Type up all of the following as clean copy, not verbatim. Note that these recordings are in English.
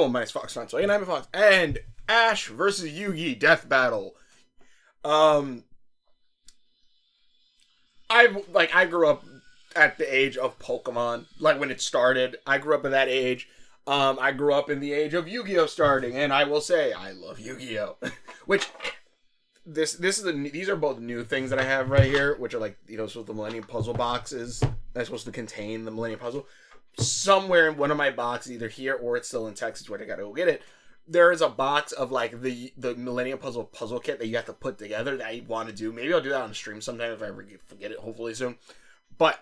Oh, my name's Fox. So I'm a Fox. And Ash versus Yugi Death Battle. I grew up at the age of Pokemon, like when it started. I grew up in that age. I grew up in the age of Yu-Gi-Oh starting, and I will say I love Yu-Gi-Oh. Which these are both new things that I have right here, which are like, so the Millennium Puzzle boxes that's supposed to contain the Millennium Puzzle. Somewhere in one of my boxes, either here or it's still in Texas, where I gotta go get it. There is a box of like the Millennium Puzzle kit that you have to put together that I want to do. Maybe I'll do that on stream sometime if I ever forget it, hopefully soon. But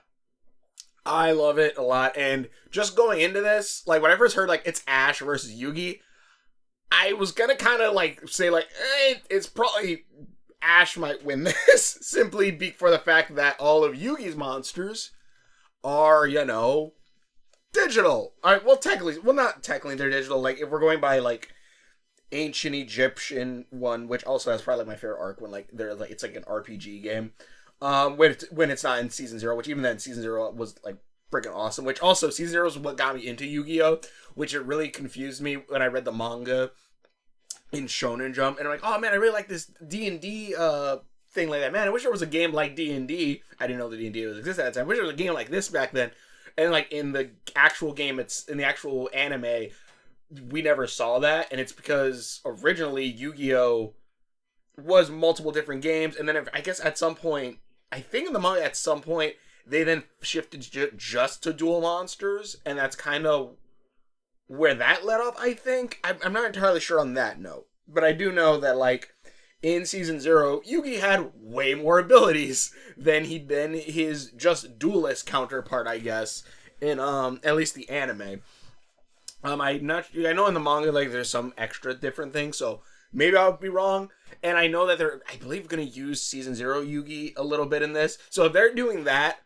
I love it a lot. And just going into this, like when I first heard like it's Ash versus Yugi, I was gonna kind of like say like, it's probably Ash might win this simply for the fact that all of Yugi's monsters are, digital. All right, not technically they're digital. Like if we're going by like ancient Egyptian one, which also has probably like my favorite arc when like they're like it's like an RPG game. When it's not in season 0, which even then season 0 was like freaking awesome. Which also season 0 is what got me into Yu-Gi-Oh, which it really confused me when I read the manga in Shonen Jump, and I'm like, oh man, I really like this D&D thing like that. Man, I wish there was a game like D&D. I didn't know that D&D existed at that time. I wish there was a game like this back then. And like in the actual game, it's in the actual anime, we never saw that, and it's because originally Yu-Gi-Oh was multiple different games, and then I guess at some point, I think in the manga at some point they then shifted just to dual monsters, and that's kind of where that led off. I think I'm not entirely sure on that note, but I do know that like in season 0, Yugi had way more abilities than his just duelist counterpart, I guess, in at least the anime. I know in the manga like there's some extra different things, so maybe I'll be wrong. And I know that they're, I believe, going to use season 0 Yugi a little bit in this. So if they're doing that,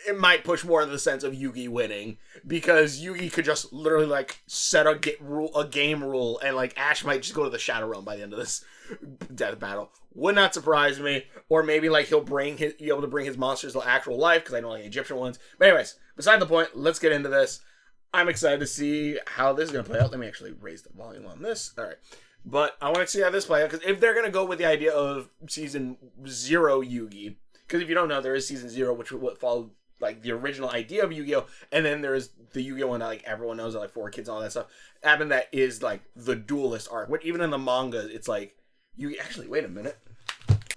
it might push more in the sense of Yugi winning, because Yugi could just literally like set a game rule, and like Ash might just go to the Shadow Realm by the end of this death battle. Would not surprise me. Or maybe like he'll be able to bring his monsters to actual life, because I know like Egyptian ones. But anyways, beside the point, let's get into this. I'm excited to see how this is going to play out. Let me actually raise the volume on this. All right. But I want to see how this plays out, because if they're going to go with the idea of season 0 Yugi, because if you don't know, there is season 0, which would follow like the original idea of Yu-Gi-Oh, and then there's the Yu-Gi-Oh one that like everyone knows, like 4 kids and all that stuff. And that is like the duelist arc, which even in the manga, it's like Yugi. Actually, wait a minute.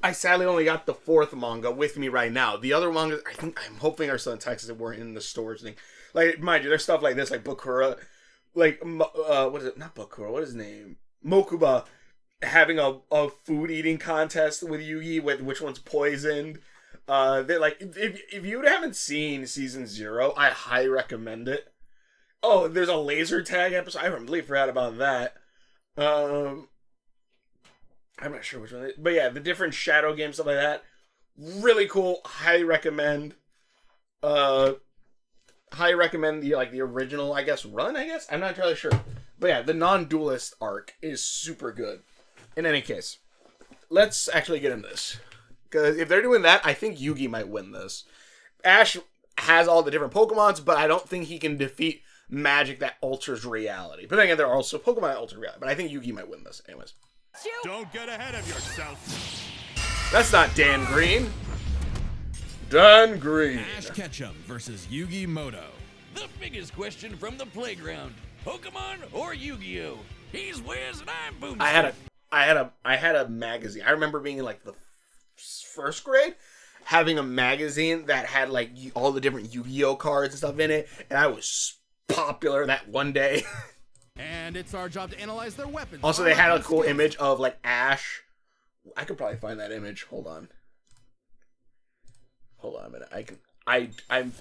I sadly only got the 4th manga with me right now. The other mangas, I'm hoping are still in Texas and weren't in the storage thing. Like, mind you, there's stuff like this, like Bakura, like, what is it? Not Bakura, what is his name? Mokuba having a food eating contest with Yugi, with which one's poisoned. They're like, if you haven't seen season 0, I highly recommend it. Oh, there's a laser tag episode. I completely forgot about that. I'm not sure which one, but yeah, the different shadow games, stuff like that. Really cool. Highly recommend. Highly recommend the original, I guess, run, I guess? I'm not entirely sure. But yeah, the non-duelist arc is super good. In any case, let's actually get into this. Because if they're doing that, I think Yugi might win this. Ash has all the different Pokemons, but I don't think he can defeat magic that alters reality. But then again, there are also Pokemon that alter reality. But I think Yugi might win this. Anyways. Don't get ahead of yourself. That's not Dan Green. Dan Green. Ash Ketchum versus Yugi Moto. The biggest question from the playground: Pokemon or Yu-Gi-Oh? He's Wiz and I'm Boom. I had a magazine. I remember being in like the 1st grade, having a magazine that had like all the different Yu-Gi-Oh cards and stuff in it, and I was popular that one day. And it's our job to analyze their weapons. Also, they had a cool image of like Ash. I could probably find that image. Hold on a minute.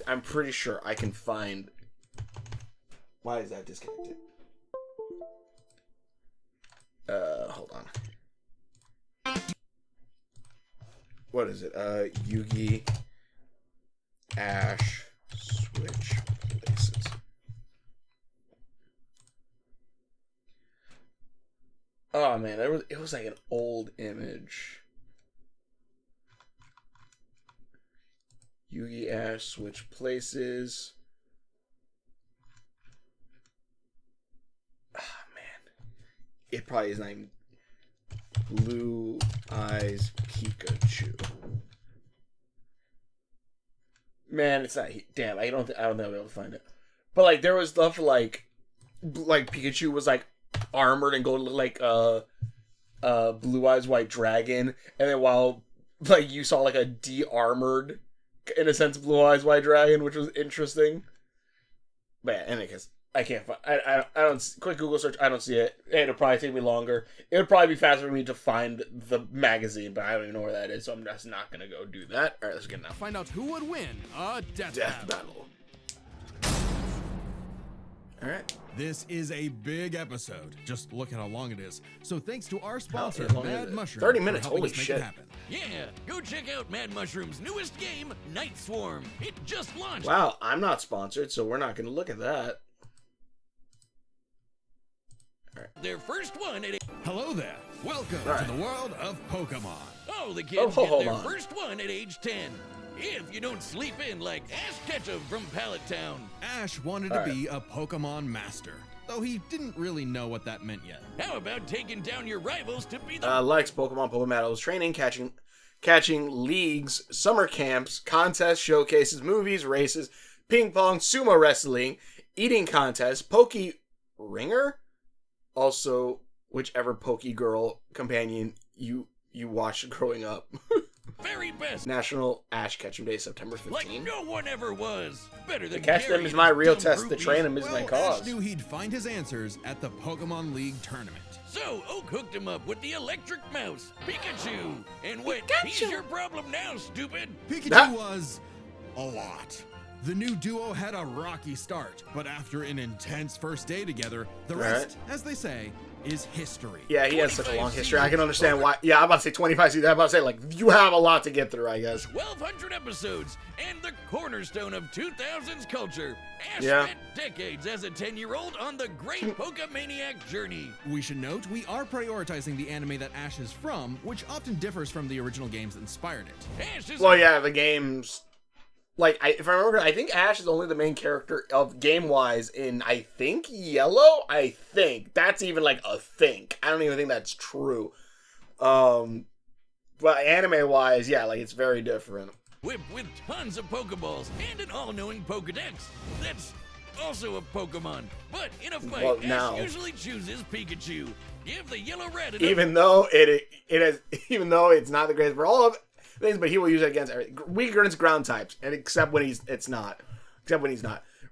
I'm pretty sure I can find. Why is that disconnected? Hold on. What is it? Yugi, Ash, switch places. Oh man, it was like an old image. Yugi, Ash, switch places. Ah it probably is named Blue Eyes Pikachu. Man, it's not. Damn, I don't think I'll be able to find it. But like, there was stuff like Pikachu was like armored and going to look like Blue Eyes White Dragon, and then while like you saw like a de-armored, in a sense, Blue Eyes White Dragon, which was interesting. But yeah, in any case, I can't find. I don't. Quick Google search. I don't see it. It'll probably take me longer. It'll probably be faster for me to find the magazine, but I don't even know where that is, so I'm just not gonna go do that. All right, let's get it now. Find out who would win a death battle. All right. This is a big episode. Just look at how long it is. So thanks to our sponsor, how long Mad is it? Mushroom. 30 minutes, for helping holy us make shit. it happen. Yeah, go check out Mad Mushroom's newest game, Night Swarm. It just launched. Wow, I'm not sponsored, so we're not gonna look at that. Their first one at Hello there. Welcome to the world of Pokemon. the kids get hold their on. first one at age 10. If you don't sleep in like Ash Ketchum from Pallet Town. Ash wanted to be a Pokemon master, though he didn't really know what that meant yet. How about taking down your rivals to be the Likes Pokemon battles, training, catching leagues, summer camps, contests, showcases, movies, races, ping pong, sumo wrestling, eating contests, Poke Ringer, also whichever Poke Girl companion you watched growing up. very best. National Ash Ketchum Day, September 15th. Like no one ever was. Better than To catch them Gary is my and real dumb test. To groupies. train them is my Ash cause. knew he'd find his answers at the Pokemon League tournament. So Oak hooked him up with the electric mouse, Pikachu. And went, he's your problem now, stupid. Pikachu was a lot. The new duo had a rocky start, but after an intense first day together, the rest, as they say, is history. Yeah, he has such a 25 long history. I can seasons understand over- why. Yeah, I'm about to say 25 seasons. I'm about to say, like, you have a lot to get through, I guess. 1,200 episodes and the cornerstone of 2000s culture. Ash Yeah. spent decades as a 10-year-old on the great Pokemaniac journey. We should note we are prioritizing the anime that Ash is from, which often differs from the original games that inspired it. Ash is Well, yeah, the games. Like, if I remember, I think Ash is only the main character of game-wise in, I think, Yellow? I think. That's even, like, a think. I don't even think that's true. But anime-wise, yeah, like, it's very different. whipped with tons of Pokeballs and an all-knowing Pokedex. That's also a Pokemon. But in a fight, Well, Ash now. usually chooses Pikachu. Give the yellow rat enough. Even though even though it's not the greatest for all of things, but he will use it against everything. Weak against ground types, and except when he's not.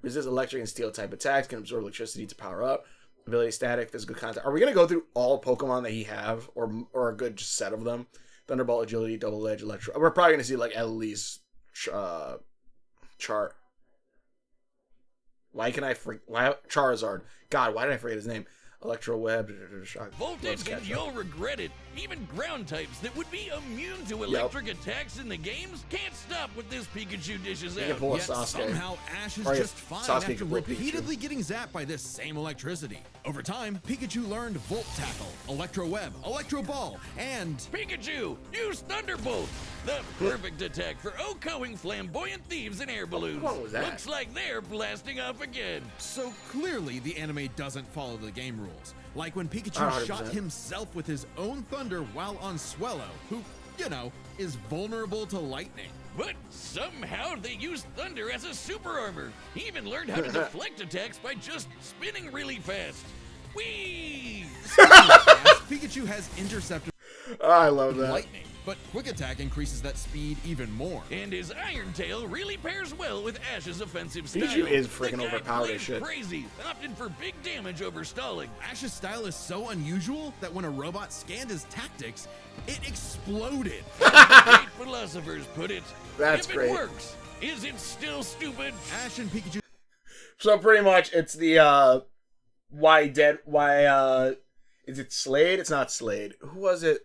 Resist electric and steel type attacks, can absorb electricity to power up. Ability static, physical contact. Are we gonna go through all Pokemon that he have, or a good set of them? Thunderbolt, agility, double edge, electro. We're probably gonna see like at least chart. Why Charizard? God, why did I forget his name? Electro Web, Shock, Voltage, and you'll regret it. Even ground types that would be immune to electric attacks in the games can't stop what this Pikachu dishes He can out. pull a Yet Sasuke. somehow Ash is Or just if fine Sasuke after could whip Pikachu. repeatedly getting zapped by this same electricity. Over time, Pikachu learned Volt Tackle, Electro Web, Electro Ball, and Pikachu, use Thunderbolt! The perfect attack for outgoing flamboyant thieves and air balloons. What was that? Looks like they're blasting off again. so clearly the anime doesn't follow the game rules. Like when Pikachu 100%. shot himself with his own thunder while on Swellow, who, is vulnerable to lightning. But somehow they use thunder as a super armor. He even learned how to deflect attacks by just spinning really fast. Whee! Pikachu has intercepted I love that. lightning, but Quick Attack increases that speed even more. And his Iron Tail really pairs well with Ash's offensive style. Pikachu is The freaking guy overpowered as plays shit. crazy, opting for big damage over stalling. Ash's style is so unusual that when a robot scanned his tactics, it exploded. Great philosophers put it. That's if it great. works, is it still stupid? Ash and Pikachu So pretty much, it's the is it Slade? It's not Slade. Who was it?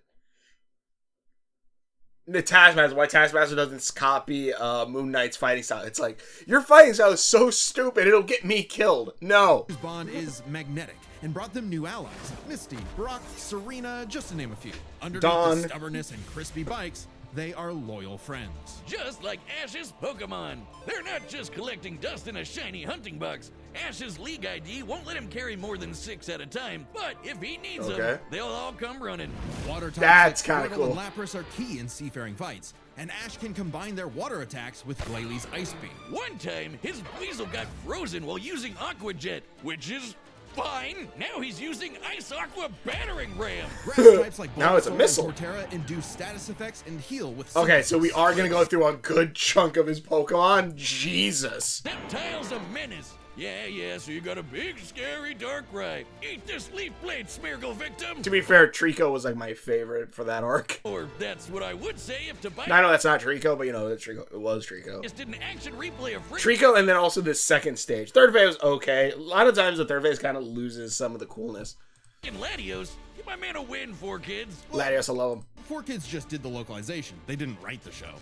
The Taskmaster. Why Taskmaster doesn't copy Moon Knight's fighting style? It's like, your fighting style is so stupid, it'll get me killed. No. bond is magnetic and brought them new allies. Misty, Brock, Serena, just to name a few. Underneath Dawn. the stubbornness and crispy bikes, they are loyal friends. Just like Ash's Pokemon. They're not just collecting dust in a shiny hunting box. Ash's league ID won't let him carry more than 6 at a time, but if he needs Okay. them, they'll all come running. Water types That's like kinda Squirtle cool. and Lapras are key in seafaring fights, and Ash can combine their water attacks with Glalie Ice Beam. One time, his weasel got frozen while using Aqua Jet, which is fine. Now he's using Ice Aqua Battering Ram. Grass types like Now it's a Bulbasaur missile. and Torterra induce status effects and heal with Okay, so we synthesis. are gonna go through a good chunk of his Pokemon. Jesus. Sceptile's a menace. Yeah, so you got a big, scary Darkrai. Eat this leaf blade, Smeargle victim. To be fair, Trico was like my favorite for that arc. Or that's what I would say if Tobias I know that's not Trico, but you know, it's Trico. It was Trico. did an action replay of Trico, and then also the second stage. Third phase was okay. A lot of times the third phase kind of loses some of the coolness. freaking Latios. Give my man a win, 4Kids. Latios, I love him. 4Kids just did the localization. They didn't write the show.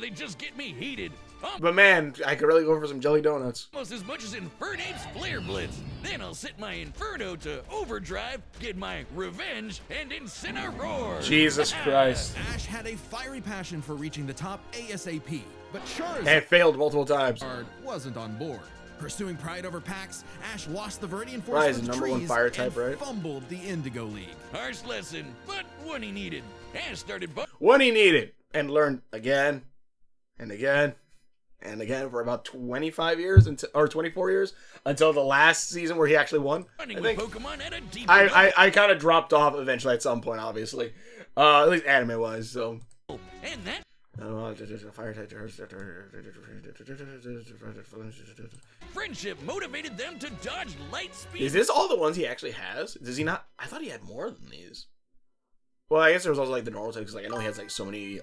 They just get me heated. But man, I could really go for some jelly donuts. Almost as much as Infernape's Flare Blitz. Then I'll set my Inferno to overdrive, get my revenge, and Incineroar. Jesus Christ. Ash had a fiery passion for reaching the top ASAP, but Charizard And failed multiple times. wasn't on board. Pursuing pride over packs, Ash lost the Viridian Force Right, he's with the number one trees fire type, and right? fumbled the Indigo League. Harsh lesson, but one he needed. Ash started What he needed. And learned again, and again, and again for about 25 years, or 24 years, until the last season where he actually won. running I with think. Pokemon at a deep I kind of dropped off eventually at some point, obviously. At least anime-wise, so. level. And that Fire type. friendship motivated them to dodge light speed. Is this all the ones he actually has? Does he not? I thought he had more than these. Well, I guess there was also like the normal type, because like I know he has like so many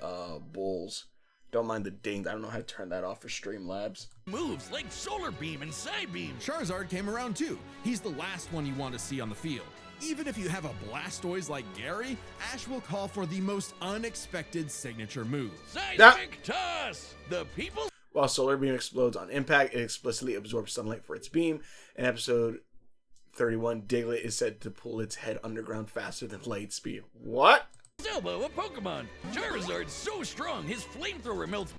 bulls. Don't mind the dings. I don't know how to turn that off for Streamlabs. moves like Solar Beam and Psybeam. Charizard came around too. He's the last one you want to see on the field. Even if you have a Blastoise like Gary, Ash will call for the most unexpected signature move. Seismic Toss. The people While Solar Beam explodes on impact, it explicitly absorbs sunlight for its beam. In episode 31, Diglett is said to pull its head underground faster than light speed. What? elbow a Pokemon. Charizard's so strong, his flamethrower melts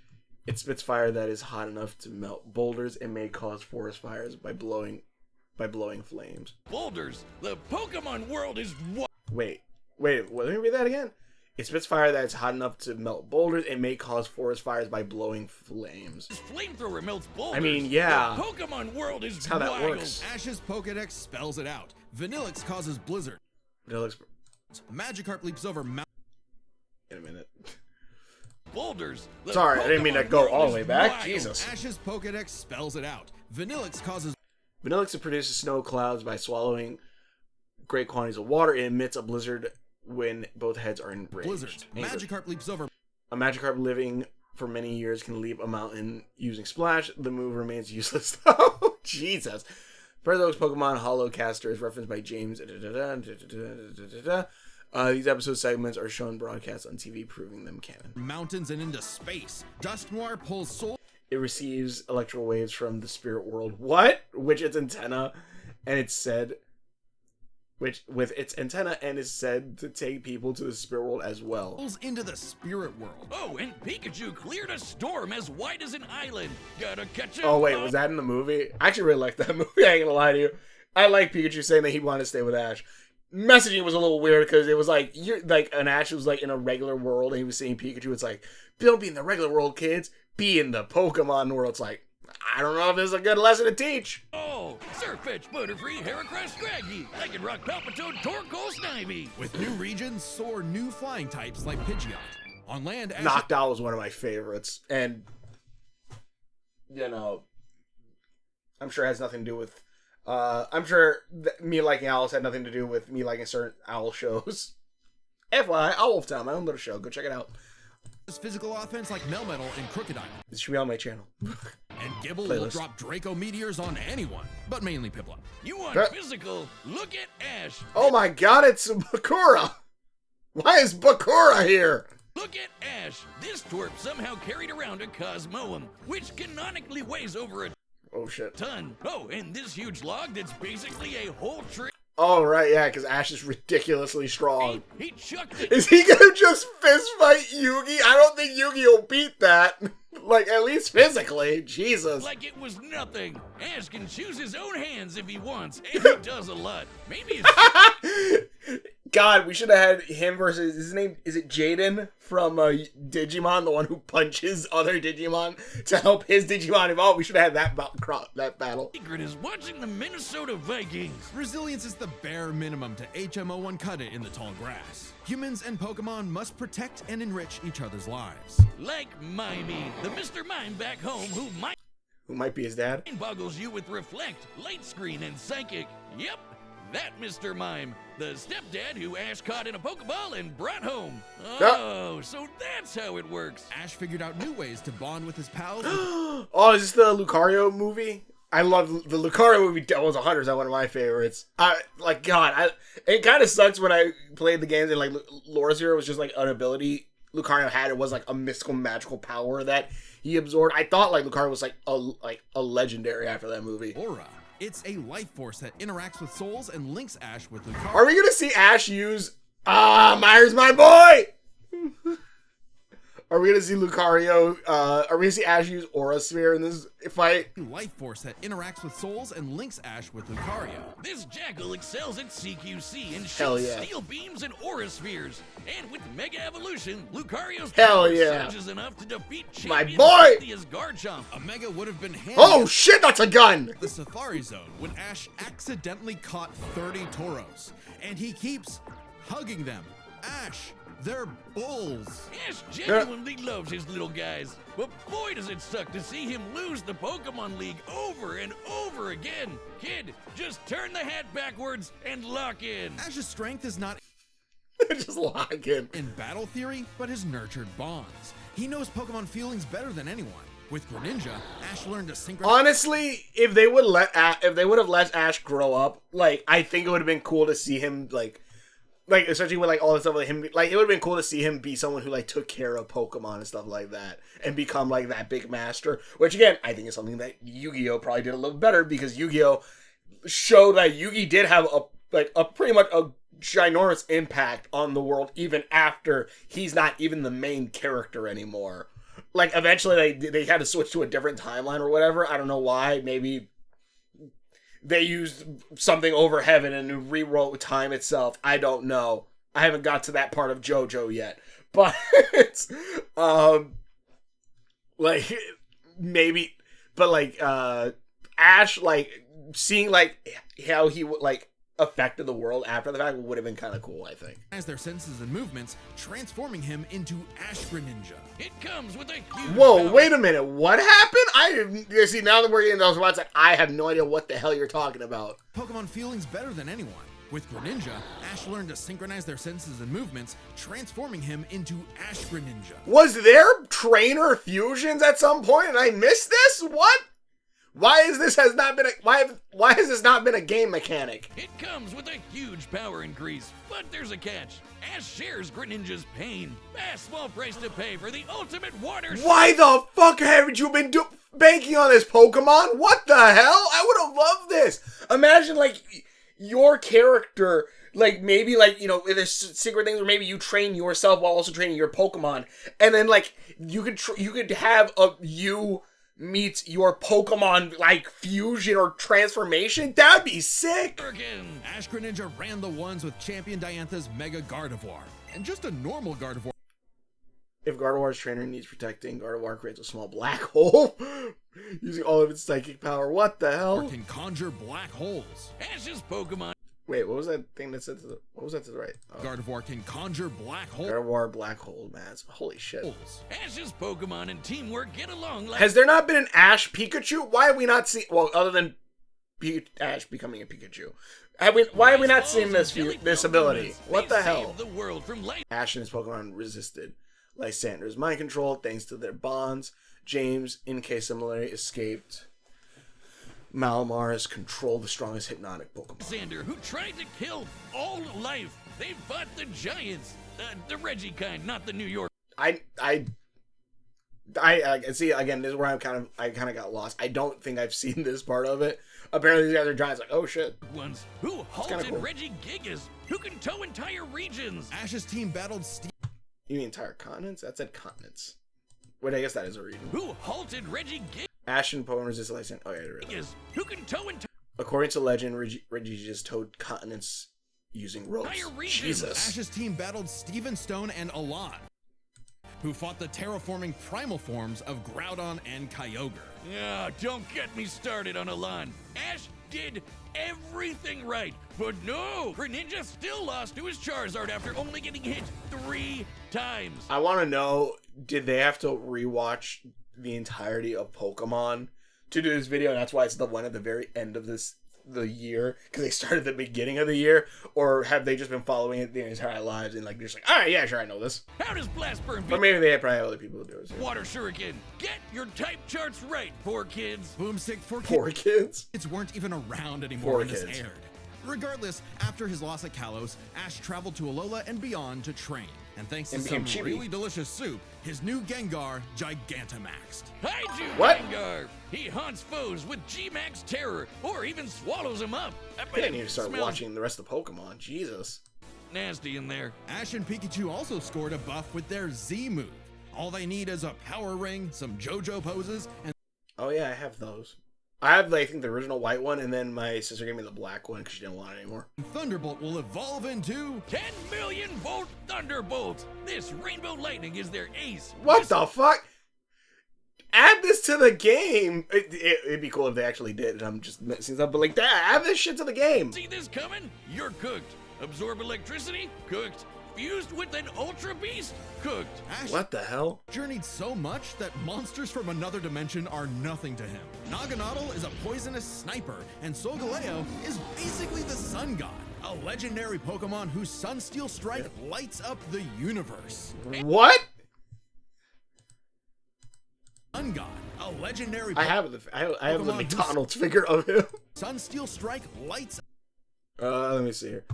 It spits fire that is hot enough to melt boulders and may cause forest fires by blowing flames. boulders. The Pokemon world is what? Wait, let me read that again. It spits fire that is hot enough to melt boulders and may cause forest fires by blowing flames. His flamethrower melts boulders. I mean, yeah. The Pokemon world is That's how that wild. works. Ash's Pokedex spells it out. Vanillix causes Blizzard. Magikarp leaps over mountains. In a minute. Boulders. The Sorry, I didn't mean to Pokemon go world all the is way back. wild. Jesus. Ash's Pokedex spells it out. Vanillix causes Vanillix produces snow clouds by swallowing great quantities of water. It emits a blizzard when both heads are enraged. Blizzard. Magikarp leaps over. A Magikarp living for many years can leap a mountain using Splash. The move remains useless though. Jesus. Predator's Pokemon Holocaster is referenced by James. These episode segments are shown broadcast on TV, proving them canon. Mountains and into space. Dusknoir pulls Soul. It receives electrical waves from the spirit world. What? Which its antenna, and it's said, which with its antenna and is said to take people to the spirit world as well. Pulls into the spirit world. Oh, and Pikachu cleared a storm as wide as an island. Gotta catch him. Oh wait, was that in the movie? I actually really like that movie. I ain't gonna lie to you. I like Pikachu saying that he wanted to stay with Ash. Messaging was a little weird because it was like you're like an Ash was like in a regular world and he was saying Pikachu. It's like, don't be in the regular world, kids. Be in the Pokemon world. It's like, I don't know if this is a good lesson to teach. Oh, Surfetch, Butterfree, Heracross, Scraggy, Lycanroc, Palpitoad, Torkoal, Snivy. With new regions, soar new flying types like Pidgeot. On land, Ash Noctowl was one of my favorites, and you know, I'm sure it has nothing to do with. I'm sure me liking owls had nothing to do with me liking certain owl shows. FYI, Owl Town, my own little show. Go check it out. physical offense like Melmetal and Crocodile. It should be on my channel. And Gibble will Playlist. drop Draco Meteors on anyone, but mainly Piplup. You want That- physical? Look at Ash. Oh my God! It's Bakura. Why is Bakura here? Look at Ash. This twerp somehow carried around a Cosmoem, which canonically weighs over a Oh shit! ton. Oh, and this huge log that's basically a whole tree. Oh, right, yeah, because Ash is ridiculously strong. He chucked it. Is he gonna just fist fight Yugi? I don't think Yugi will beat that. Like, at least physically. Jesus. Like it was nothing. Ash can choose his own hands if he wants, and he does a lot. Maybe it's... God, we should have had him versus, his name, is it Jaden from Digimon, the one who punches other Digimon to help his Digimon evolve? We should have had that battle. secret is watching the Minnesota Vikings. Resilience is the bare minimum to HMO1 cut it in the tall grass. Humans and Pokemon must protect and enrich each other's lives. Like Mimey, the Mr. Mime back home who Who might be his dad? boggles you with Reflect, Light Screen, and Psychic. Yep, that Mr. Mime. The stepdad who Ash caught in a Pokeball and brought home. Oh, so that's how it works. Ash figured out new ways to bond with his pals. Oh, is this the Lucario movie? I love the Lucario movie. Devil's 100 is one of my favorites. It kind of sucks when I played the games and like Lore Zero was just like an ability Lucario had. It was like a mystical magical power that he absorbed. I thought like Lucario was like a legendary after that movie. Aura. It's a life force that interacts with souls and links Ash with Lucario. Are we gonna see Ash use Myers my boy? Are we gonna see Lucario? Are we gonna see Ash use Aura Sphere in this fight? Life force that interacts with souls and links Ash with Lucario. This Jackal excels at CQC and Hell shoots yeah. steel beams and aura spheres. And with Mega Evolution, Lucario's Hell power yeah. surges enough to defeat My champion boy! Cynthia's Garchomp. A Mega would have been handy. Oh shit, that's a gun! The Safari Zone when Ash accidentally caught 30 Tauros, and he keeps hugging them. Ash, they're bulls. Ash genuinely loves his little guys, but boy does it suck to see him lose the Pokemon League over and over again. Kid, just turn the hat backwards and lock in. Ash's strength is not Just lock in. in battle theory, but his nurtured bonds. He knows Pokemon feelings better than anyone. With Greninja, Ash learned to synchronize. Honestly, if they would have let Ash grow up, like I think it would have been cool to see him like especially with like all the stuff with him, like it would have been cool to see him be someone who like took care of Pokemon and stuff like that and become like that big master, which again I think is something that Yu-Gi-Oh probably did a little better because Yu-Gi-Oh showed that Yugi did have a pretty much a ginormous impact on the world even after he's not even the main character anymore. Like eventually they had to switch to a different timeline or whatever. I don't know why. Maybe they used something over heaven and rewrote time itself. I don't know. I haven't got to that part of JoJo yet. But like maybe, but like Ash, like seeing like how he like affected the world after the fact would have been kind of cool, I think. As their senses and movements, transforming him into Ash Greninja. It comes with a huge Whoa, power. wait a minute. What happened? See, now that we're getting those ones, like, I have no idea what the hell you're talking about. Pokemon feelings better than anyone. With Greninja, Ash learned to synchronize their senses and movements, transforming him into Ash Greninja. Was there trainer fusions at some point and I missed this? What? Why has this not been a game mechanic? It comes with a huge power increase, but there's a catch. Ash shares Greninja's pain. A small price to pay for the ultimate water. Why the fuck haven't you been banking on this Pokemon? What the hell? I would have loved this. Imagine like your character, like maybe like, you know, there's secret things where maybe you train yourself while also training your Pokemon, and then like you could have you meets your Pokemon like fusion or transformation. That'd be sick. Ash Greninja ran the ones with Champion Diantha's Mega Gardevoir, and just a normal Gardevoir. If Gardevoir's trainer needs protecting, Gardevoir creates a small black hole using all of its psychic power. What the hell? Can conjure black holes. Ash's Pokemon. Wait, what was that thing that said to the? What was that to the right? Oh. Gardevoir can conjure black holes. Gardevoir black hole, man. Holy shit. Ash's Pokemon and teamwork get along like. Has there not been an Ash Pikachu? Why have we not seen? Well, other than Ash becoming a Pikachu, why have we not seen this ability? What the hell? The world from light. Ash and his Pokemon resisted Lysander's mind control thanks to their bonds. James, in case similarly, escaped. Malamar controlled the strongest hypnotic Pokemon. Lysander, who tried to kill all life. They fought the giants. The Reggie kind, not the New York. I see again. This is where I kind of got lost. I don't think I've seen this part of it. apparently these guys are giants. Like, oh shit. Ones who halted cool. Regigigas, who can tow entire regions. Ash's team battled You mean entire continents? That said continents. Wait, I guess that is a region. Who halted Regigigas, Ash and Pokemon resist lightning. Oh yeah, I realize. who can tow entire According to legend, Reggie just towed continents using ropes. regions. Jesus. Ash's team battled Steven Stone and Alon, who fought the terraforming primal forms of Groudon and Kyogre. Yeah, don't get me started on Alon. Ash did everything right, but no, Greninja still lost to his Charizard after only getting hit 3 times. I want to know, did they have to rewatch the entirety of Pokemon to do this video? And that's why it's the one at the very end of the year, because they started at the beginning of the year, or have they just been following it their entire lives and like just like, all right, yeah, sure, I know this. How does Blast Burn Or maybe they probably have other people who do it. So. Water Shuriken? Get your type charts right, poor kids. Boomstick for Poor kids. kids weren't even around anymore Poor when this kids. aired. Regardless, after his loss at Kalos, Ash traveled to Alola and beyond to train. And thanks to And some became chibi. really delicious soup, his new Gengar Gigantamaxed. Kaiju What? Gengar. He haunts foes with G-Max Terror, or even swallows them up. I bet I didn't it even start smells watching the rest of Pokemon. Jesus. nasty in there. Ash and Pikachu also scored a buff with their Z move. All they need is a power ring, some JoJo poses, and Oh yeah, I have those. I have, I think, the original white one, and then my sister gave me the black one because she didn't want it anymore. Thunderbolt will evolve into 10 million volt Thunderbolt. This Rainbow Lightning is their ace. What the fuck? Add this to the game. It'd be cool if they actually did. And I'm just messing up, but like that, add this shit to the game. See this coming? You're cooked. Absorb electricity? Cooked. Fused with an Ultra Beast? Cooked. Ash What the hell? journeyed so much that monsters from another dimension are nothing to him. Naganadel is a poisonous sniper, and Solgaleo is basically the sun god, a legendary Pokemon whose Sunsteel Strike lights up the universe. What? Sun god, a legendary I have the Pokemon McDonald's figure of him. Sunsteel Strike lights Let me see here.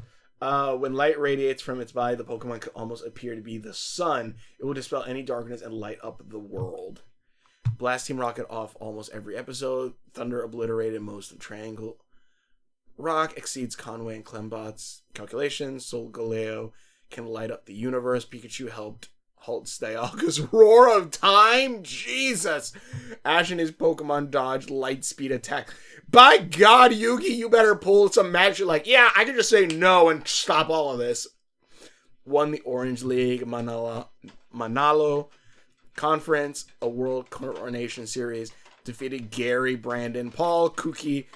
When light radiates from its body, the Pokemon could almost appear to be the sun. It will dispel any darkness and light up the world. Blast Team Rocket off almost every episode. Thunder obliterated most of Triangle. Rock exceeds Conway and Clembot's calculations. Solgaleo can light up the universe. Pikachu helped halt Dialga's roar of time. Jesus! Ash and his Pokemon dodge light speed attack. By God, Yugi, you better pull some magic. Like, yeah, I can just say no and stop all of this. Won the Orange League, Manalo Conference, a World Coronation Series. Defeated Gary, Brandon, Paul, Cookie,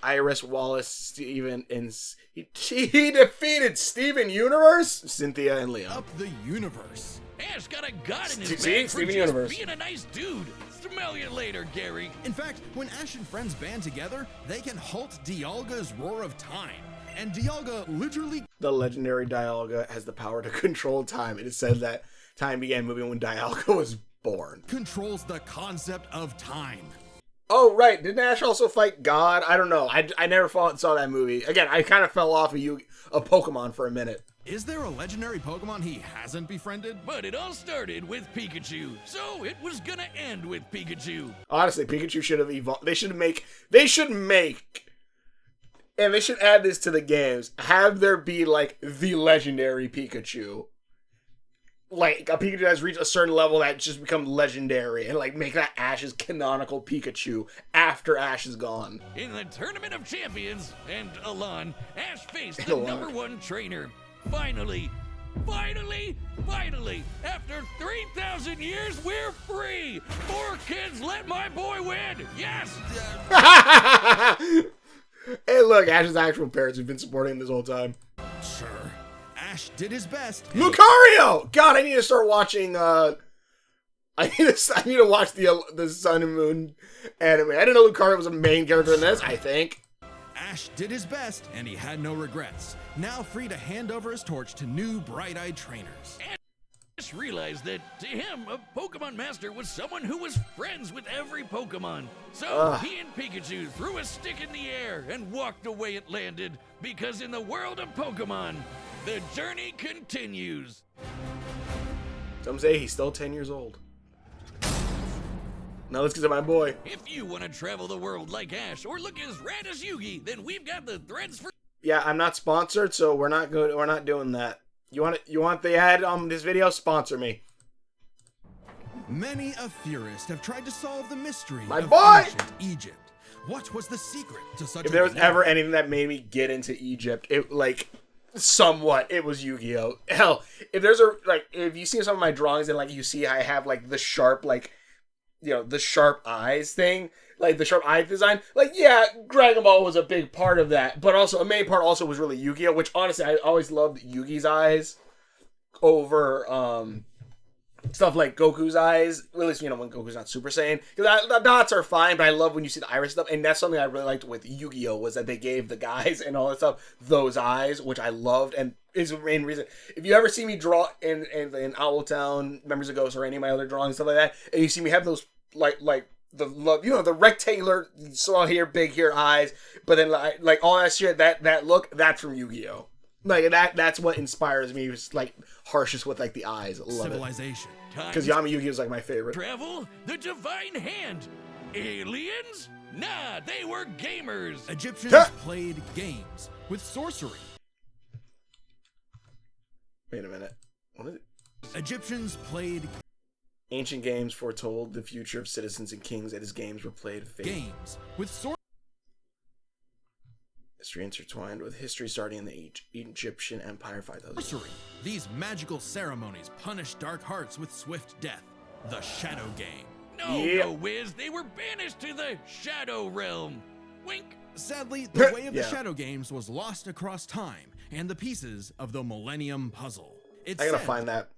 Iris, Wallace, Steven, and he defeated Steven Universe, Cynthia, and Leon. up the universe. Ash got a god in his See, bag for Steven just Universe. being a nice dude. Smell you later, Gary. In fact, when Ash and friends band together, they can halt Dialga's roar of time. And Dialga literally The legendary Dialga has the power to control time. It is said that time began moving when Dialga was born. controls the concept of time. Oh, right. Didn't Ash also fight God? I don't know. I never saw that movie. Again, I kind of fell off of Pokemon for a minute. Is there a legendary Pokemon he hasn't befriended? But it all started with Pikachu, so it was gonna end with Pikachu. Honestly, Pikachu should have evolved. They should make, and they should add this to the games. Have there be like the legendary Pikachu, like a Pikachu that's reached a certain level that just become legendary, and like make that Ash's canonical Pikachu after Ash is gone. In the Tournament of Champions, and Alon, Ash faced the Alon. #1 trainer. Finally, after 3,000 years, we're free! 4 kids, let my boy win! Yes! Hey, look, Ash's actual parents have been supporting him this whole time. Sure. Ash did his best. Lucario! God, I need to start watching, I need to watch the Sun and Moon anime. I didn't know Lucario was a main character in this, I think. Ash did his best, and he had no regrets. Now free to hand over his torch to new bright-eyed trainers. Ash realized that, to him, a Pokemon Master was someone who was friends with every Pokemon. So he and Pikachu threw a stick in the air and walked the way it landed, because in the world of Pokemon, the journey continues. Some say he's still 10 years old. Now let's get to my boy. If you want to travel the world like Ash or look as rad as Yugi, then we've got the threads for... Yeah, I'm not sponsored, so we're not good. We're not doing that. You want the ad on this video? Sponsor me. Many a theorist have tried to solve the mystery My of boy! ancient Egypt. What was the secret to such If a there was glorious- ever anything that made me get into Egypt, it like somewhat it was Yu-Gi-Oh. Hell, if there's a like if you see some of my drawings and like you see I have like the sharp like the sharp eyes thing, like the sharp eye design, like yeah, Dragon Ball was a big part of that, but also a main part also was really Yu-Gi-Oh, which honestly I always loved Yugi's eyes over stuff like Goku's eyes, at least, when Goku's not Super Saiyan. Because the dots are fine, but I love when you see the iris stuff. And that's something I really liked with Yu-Gi-Oh! Was that they gave the guys and all that stuff those eyes, which I loved. And is the main reason. If you ever see me draw in Owltown, Members of Ghost, or any of my other drawings, stuff like that, and you see me have those, like the rectangular, small here, big here eyes, but then, like all that shit, that look, that's from Yu-Gi-Oh! Like, that's what inspires me, was like, harshest with, like, the eyes. I love civilization. because Yami Yugi is like my favorite. Travel the divine hand. Aliens? Nah, they were gamers. Egyptians played games with sorcery. Wait a minute. What is it? Egyptians played Ancient games foretold the future of citizens and kings, and his games were played fate. games with sorcery. History intertwined with history starting in the Egyptian Empire 5,000. Sorcery. These magical ceremonies punish dark hearts with swift death. The Shadow Game. No, Wiz, they were banished to the Shadow Realm. Wink. Sadly, the way of the Yeah. Shadow Games was lost across time and the pieces of the Millennium Puzzle. It's I gotta said find that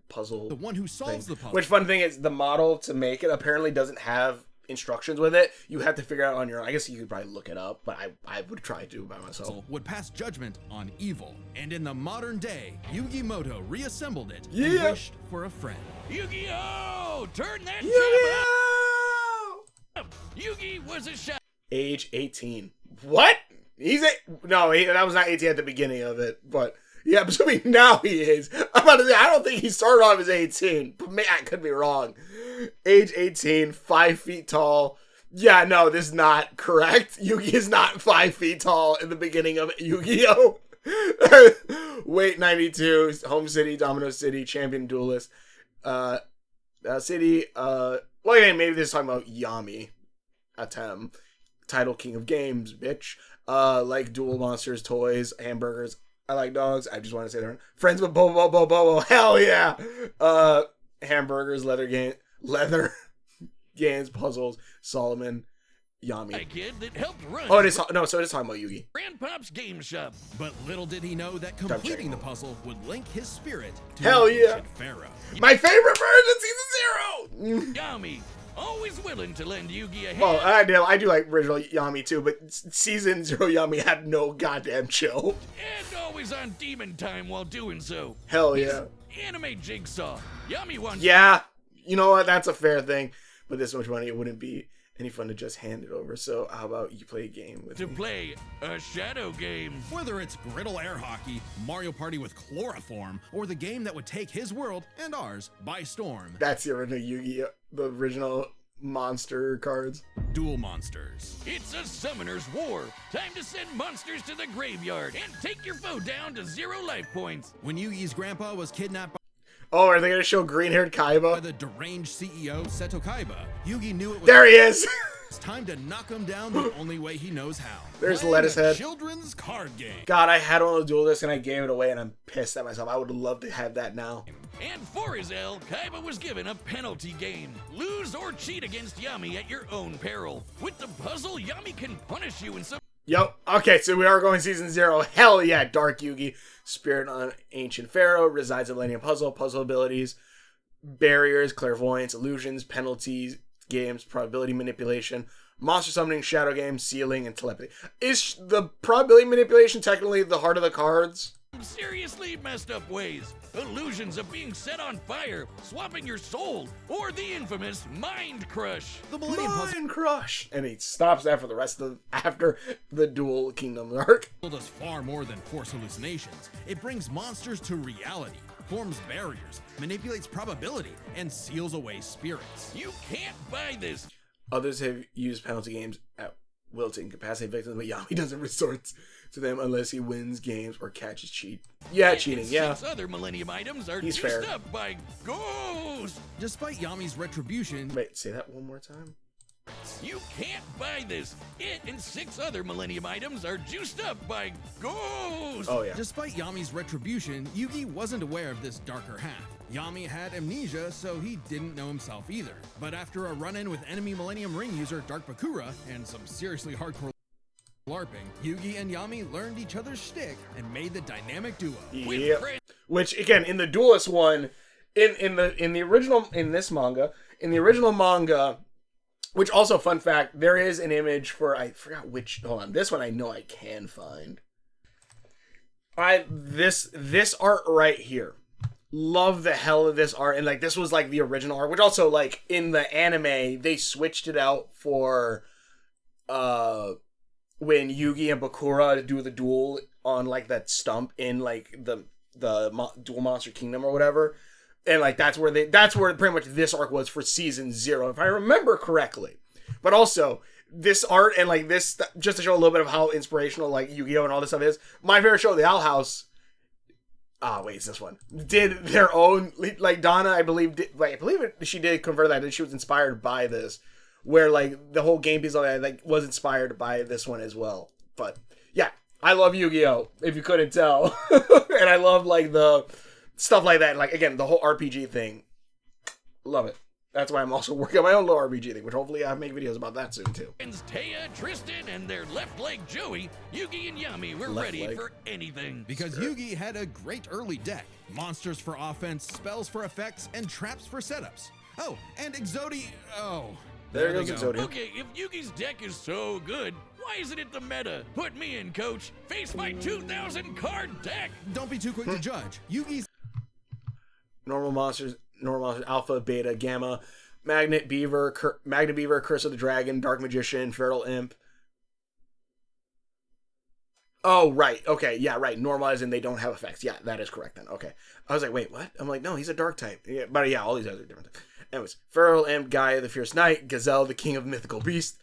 puzzle. the one who solves the puzzle. Which fun thing is, the model to make it apparently doesn't have instructions with it. You have to figure out on your own. I guess you could probably look it up, but I would try to do it by myself. would pass judgment on evil, and in the modern day, Yugi Moto reassembled it and Yeah. wished for a friend. Yu-Gi-Oh! Turn that Yu-Gi-Oh! jam up! Yugi was a shadow. Age 18. What? That was not 18 at the beginning of it, but yeah, I'm assuming now he is. I'm about to say, I don't think he started off as 18, but man, I could be wrong. Age 18, 5 feet tall. Yeah, no, this is not correct. Yugi is not 5 feet tall in the beginning of Yu-Gi-Oh! Weight 92, home city, Domino City, champion duelist. City, well, yeah, maybe this is talking about Yami. Atem. Title king of games, bitch. Like duel monsters, toys, hamburgers. I like dogs. I just want to say they're friends with Bobo. Hell yeah. Hamburgers, leather games, puzzles, Solomon, Yami. A kid that helped run. Oh, it is talking about Yugi. Grandpop's game shop. But little did he know that completing the puzzle would link his spirit to Hell the yeah. ancient pharaoh. My favorite version, season 0. Yami, always willing to lend Yugi a hand. Well, I do like original Yami too, but season 0 Yami had no goddamn chill. And always on demon time while doing so. Hell yeah. Anime Jigsaw. Yami wants... Yeah, you know what? That's a fair thing. But this much money, it wouldn't be any fun to just hand it over. So how about you play a game with to me? play a shadow game. Whether it's griddle air hockey, Mario Party with chloroform, or the game that would take his world and ours by storm. That's the original Yugi, the original monster cards. Duel Monsters. It's a summoner's war. Time to send monsters to the graveyard and take your foe down to 0 life points. When Yugi's grandpa was kidnapped Oh, are they gonna show green-haired by Kaiba? the deranged CEO Seto Kaiba, Yugi knew it was There he is. time to knock him down the only way he knows how. There's Playing Lettuce a Head. Children's card game. God, I had one of the duel discs and I gave it away, and I'm pissed at myself. I would love to have that now. And for his L, Kaiba was given a penalty game. Lose or cheat against Yami at your own peril. With the puzzle, Yami can punish you in some... Yep. Okay, so we are going season 0. Hell yeah, Dark Yugi. Spirit on Ancient Pharaoh. Resides in Millennium Puzzle. Puzzle abilities. Barriers, clairvoyance, illusions, penalties, games, probability manipulation, monster summoning, shadow games, sealing, and telepathy. Is the probability manipulation technically the heart of the cards? seriously messed up ways. Illusions of being set on fire, swapping your soul, or the infamous Mind Crush. The Millennium Mind Crush! And he stops that for the rest of after the Dual Kingdom arc. Puzzle does far more than force hallucinations. It brings monsters to reality. forms barriers, manipulates probability, and seals away spirits. You can't buy this. Others have used penalty games at will to incapacitate victims, but Yami doesn't resort to them unless he wins games or catches cheat. Yeah, cheating, yeah. 6 other Millennium items are He's juiced fair. up by ghosts. Despite Yami's retribution, Wait, say that one more time? You can't buy this. It and 6 other Millennium items are juiced up by ghosts. Oh, yeah. Despite Yami's retribution, Yugi wasn't aware of this darker half. Yami had amnesia, so he didn't know himself either. But after a run-in with enemy Millennium Ring user Dark Bakura and some seriously hardcore LARPing, Yugi and Yami learned each other's shtick and made the dynamic duo. Yeah. Which, again, in the Duelist one, in the original manga, which also, fun fact, there is an image for, I forgot which, hold on, this one I know I can find. This art right here. Love the hell of this art, and like this was like the original art, which also like in the anime they switched it out for when Yugi and Bakura do the duel on like that stump in like the Duel Monster Kingdom or whatever, and like that's where pretty much this arc was for season 0 if I remember correctly. But also this art and like this, just to show a little bit of how inspirational like Yu-Gi-Oh and all this stuff is. My favorite show, The Owl House. It's this one. Did their own, like Donna, I believe, she did convert that. She was inspired by this, where like the whole game piece of that like was inspired by this one as well. But yeah, I love Yu-Gi-Oh! If you couldn't tell, and I love like the stuff like that. Like again, the whole RPG thing, love it. That's why I'm also working on my own little RPG thing, which hopefully I'll make videos about that soon too. Taya, Tristan, and their left leg Joey, Yugi and Yami were ready for anything. Because Yugi had a great early deck. Monsters for offense, spells for effects, and traps for setups. Oh, and There goes Exodia. Okay, if Yugi's deck is so good, why isn't it the meta? Put me in, coach. Face my 2,000 card deck. Don't be too quick to judge. Yugi's Normal monsters, Alpha, Beta, Gamma, Magnet Beaver, Curse of the Dragon, Dark Magician, Feral Imp. Oh, right. Okay, yeah, right. Normalized and they don't have effects. Yeah, that is correct then. Okay. I was like, wait, what? I'm like, no, he's a dark type. Yeah, but yeah, all these others are different. Anyways, Feral Imp, Gaia the Fierce Knight, Gazelle, the King of Mythical Beasts.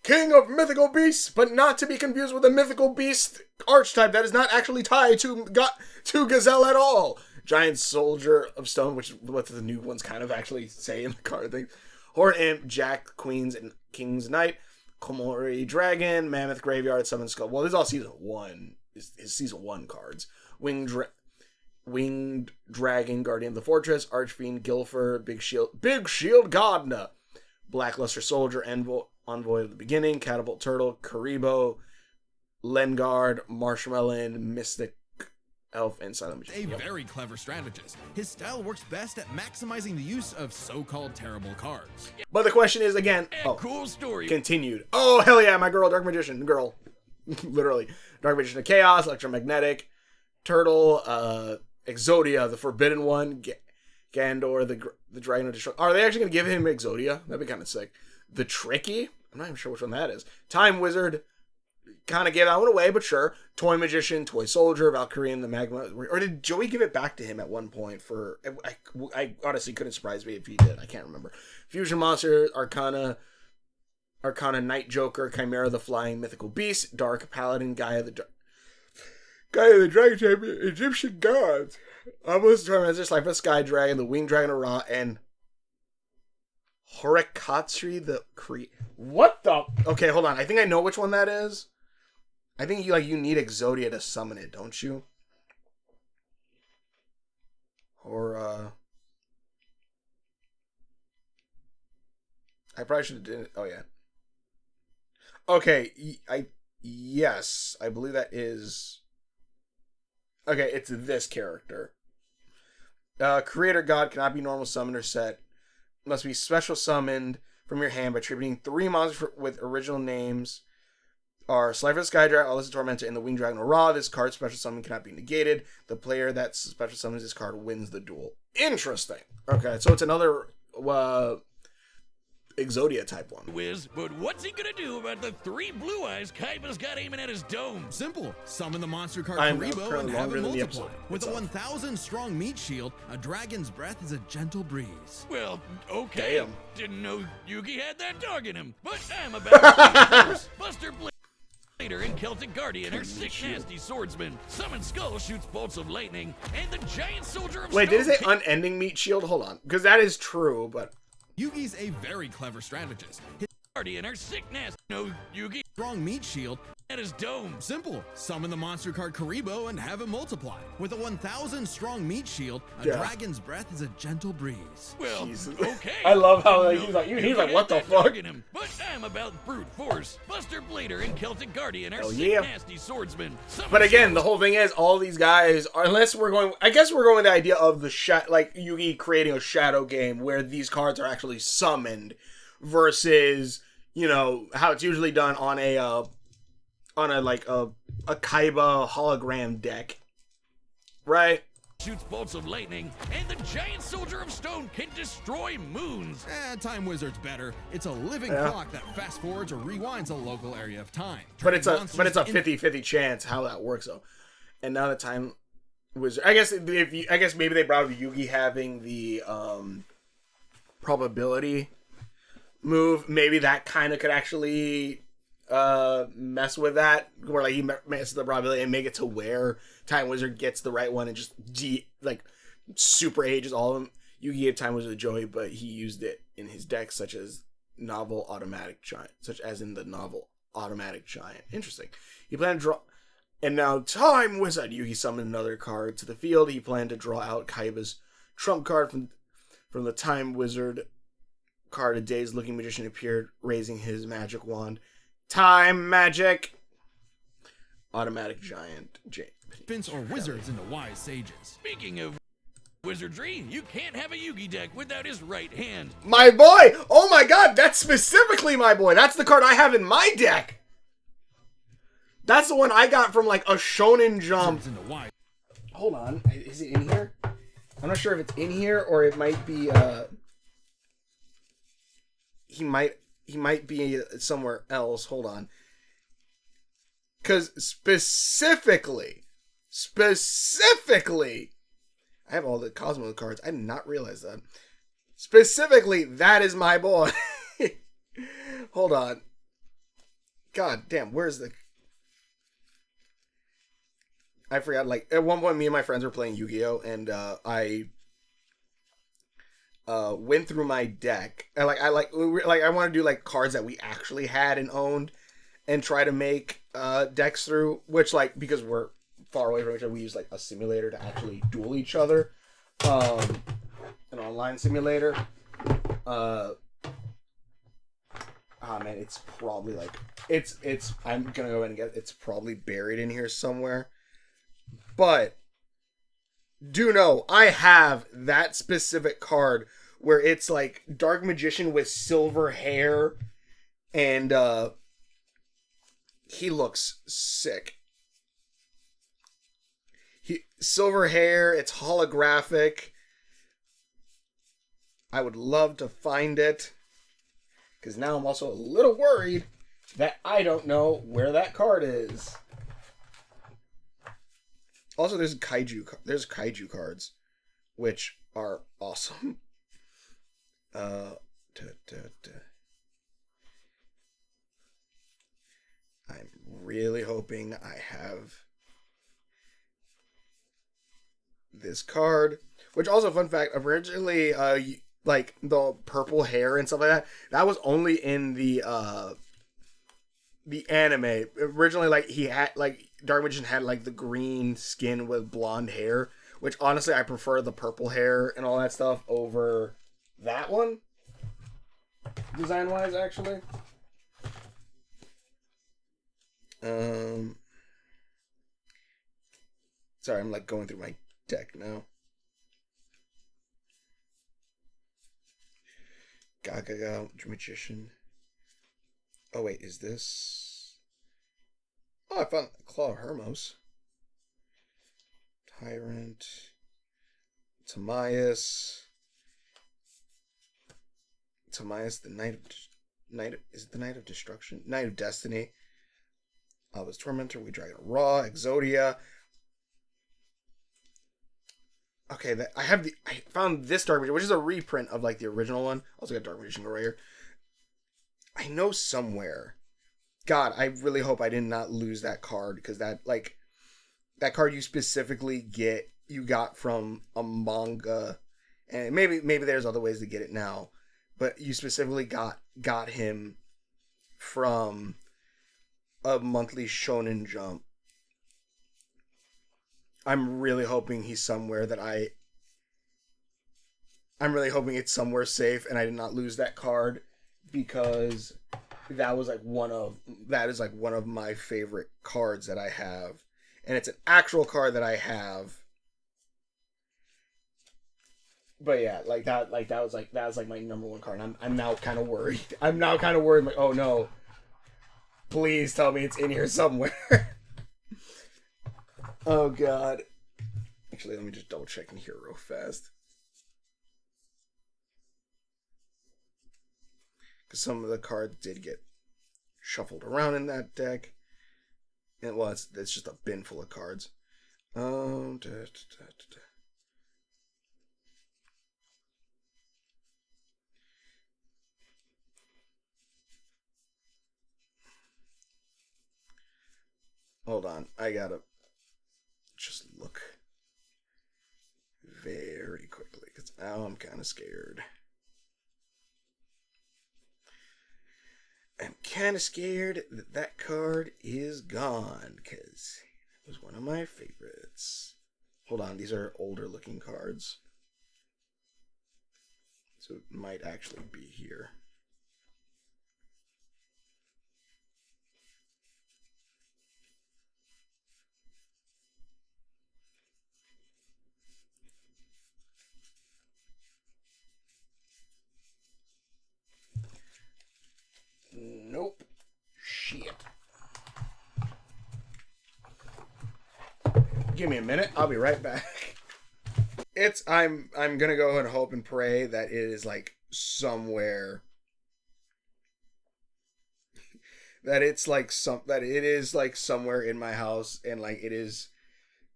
King of Mythical Beasts, but not to be confused with a Mythical Beast archetype that is not actually tied to Gazelle at all. Giant Soldier of Stone, which is what the new ones kind of actually say in the card thing. Horde Imp, Jack, Queens, and King's Knight. Komori Dragon, Mammoth Graveyard, Summon Skull. Well, this is all Season 1. His Season 1 cards. Winged Dragon, Guardian of the Fortress. Archfiend, Gilfer, Big Shield Godna. Blackluster Soldier, Envoy of the Beginning. Catapult Turtle, Karibo, Lengard, Marshmallow, Mystic Elf, and Silent Magician. a very clever strategist. His style works best at maximizing the use of so-called terrible cards. But the question is, again, Cool story. continued. Oh, hell yeah, my girl, Dark Magician, girl. Literally. Dark Magician of Chaos, Electromagnetic, Turtle, Exodia, the Forbidden One, Gandor, the Dragon of Destruction. Are they actually going to give him Exodia? That'd be kind of sick. The Tricky? I'm not even sure which one that is. Time Wizard. Kind of gave that one away, but sure. Toy Magician, Toy Soldier, Valkyrian, the Magma. Or did Joey give it back to him at one point for... I honestly couldn't surprise me if he did. I can't remember. Fusion Monster, Arcana Night Joker, Chimera the Flying Mythical Beast, Dark Paladin, Gaia the Dragon Champion, Egyptian Gods. Almost determined as like a Sky Dragon, the Winged Dragon of Ra, and Horikatsuri the What the... Okay, hold on. I think I know which one that is. I think you need Exodia to summon it, don't you? Or I probably should have did it. Oh yeah. Okay, yes, I believe that is. Okay, it's this character. Creator God cannot be normal summoned or set. Must be special summoned from your hand by attributing 3 monsters with original names. Are Slifer the Sky Dragon, Alyssa Tormentor, and the Winged Dragon of Ra. This card's special summon cannot be negated. The player that special summons this card wins the duel. Interesting. Okay, so it's another Exodia type one. Wiz, but what's he gonna do about the 3 blue eyes Kaiba's got aiming at his dome? Simple. Summon the monster card I'm Karibo and currently have longer it than the multiply. episode With a itself. 1,000 strong meat shield, a dragon's breath is a gentle breeze. Well, okay. Damn. Didn't know Yugi had that dog in him, but I'm about Buster Blader and Celtic Guardian are sick, nasty swordsmen. Summon Skull shoots bolts of lightning, and the giant soldier of Wait, stone did it say unending meat shield? Hold on, because that is true, but Yugi's a very clever strategist. His Guardian are sick, nasty. No Yugi strong meat shield. at his dome. Simple. Summon the monster card Karibo and have it multiply. With a 1,000 strong meat shield, a Yeah. dragon's breath is a gentle breeze. Well, Jesus. okay. I love how Didn't he's know like, he's Yugi like, had what the that fuck? dog in him, but I'm about brute force. Buster Blader and Celtic Guardian are Hell sick, yeah. nasty swordsmen. Summon But again, the Skull whole thing is, all these guys, unless we're going, I guess we're going with the idea of the like Yugi creating a shadow game where these cards are actually summoned, versus, you know, how it's usually done on a Kaiba hologram deck, right? shoots bolts of lightning, and the giant soldier of stone can destroy moons. Time Wizard's better. It's a living Yeah. clock that fast forwards or rewinds a local area of time. But it's a Monsters in- 50-50 chance how that works though. And now the Time Wizard, I guess maybe they brought up Yugi having the probability move. Maybe that kind of could actually mess with that, where like he messes the probability and make it to where Time Wizard gets the right one and just super ages all of them. Yugi gave Time Wizard to Joey, but he used it in his deck, such as in the novel Automatic Giant. Interesting. He planned to draw, and now Time Wizard. Yugi summoned another card to the field. He planned to draw out Kaiba's trump card from the Time Wizard card. A dazed looking magician appeared, raising his magic wand. Time magic. Automatic Giant. Infants or wizards into wise sages. Speaking of wizardry, you can't have a Yugi deck without his right hand. My boy! Oh my god, that's specifically my boy. That's the card I have in my deck. That's the one I got from like a Shonen Jump. Wizards into wise. Hold on, is it in here? I'm not sure if it's in here or it might be. He might be somewhere else. Hold on, because specifically, I have all the Cosmo cards. I did not realize that. Specifically, that is my boy. Hold on. God damn, where's the... I forgot, like, at one point, me and my friends were playing Yu-Gi-Oh! And I went through my deck. And, I want to do, like, cards that we actually had and owned and try to make decks through, which, like, because we're far away from each other, we use like a simulator to actually duel each other, an online simulator. Man, it's probably like it's I'm gonna go ahead and it's probably buried in here somewhere, but do know I have that specific card where it's like Dark Magician with silver hair, and he looks sick. Silver hair, it's holographic. I would love to find it, because now I'm also a little worried that I don't know where that card is. Also, there's kaiju cards, which are awesome. I'm really hoping I have this card, which also, fun fact, originally like the purple hair and stuff like that was only in the anime. Originally, like, he had, like, Dark Magician had like the green skin with blonde hair, which honestly I prefer the purple hair and all that stuff over that one, design wise, actually. Sorry, I'm like going through my deck now. Gaga Magician. Oh wait, is this? Oh, I found Claw of Hermos. Tyrant. Timaeus. Timaeus, the is it the Knight of Destruction? Knight of Destiny. Alva's Tormentor, We Dragon Raw, Exodia. Okay, I found this Dark Magician, which is a reprint of like the original one. Also got Dark Magician right here. I know somewhere. God, I really hope I did not lose that card, because that card you got from a manga, and maybe there's other ways to get it now, but you specifically got him from a monthly Shonen Jump. I'm really hoping he's somewhere I'm really hoping it's somewhere safe and I did not lose that card, because that is like one of my favorite cards that I have. And it's an actual card that I have. But yeah, that was my number one card. I'm now kind of worried. I'm like, oh no. Please tell me it's in here somewhere. Oh god. Actually, let me just double check in here real fast. Because some of the cards did get shuffled around in that deck. And well, it's just a bin full of cards. Hold on, I gotta just look very quickly, because now I'm kind of scared. I'm kind of scared that card is gone, because it was one of my favorites. Hold on, these are older looking cards, so it might actually be here. Nope. Shit. Give me a minute. I'll be right back. I'm gonna go and hope and pray that it is like somewhere. That it is like somewhere in my house, and like it is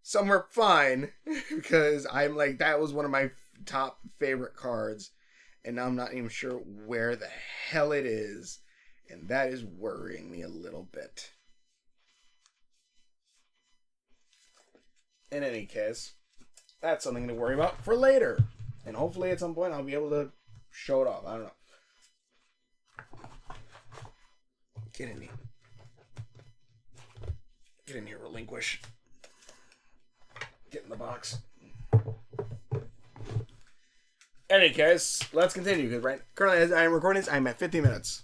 somewhere fine, because I'm like, that was one of my top favorite cards, and now I'm not even sure where the hell it is. And that is worrying me a little bit. In any case, that's something to worry about for later. And hopefully at some point I'll be able to show it off. I don't know. Get in here. Get in here, Relinquish. Get in the box. Any case, let's continue. Because currently as I am recording this, I'm at 50 minutes.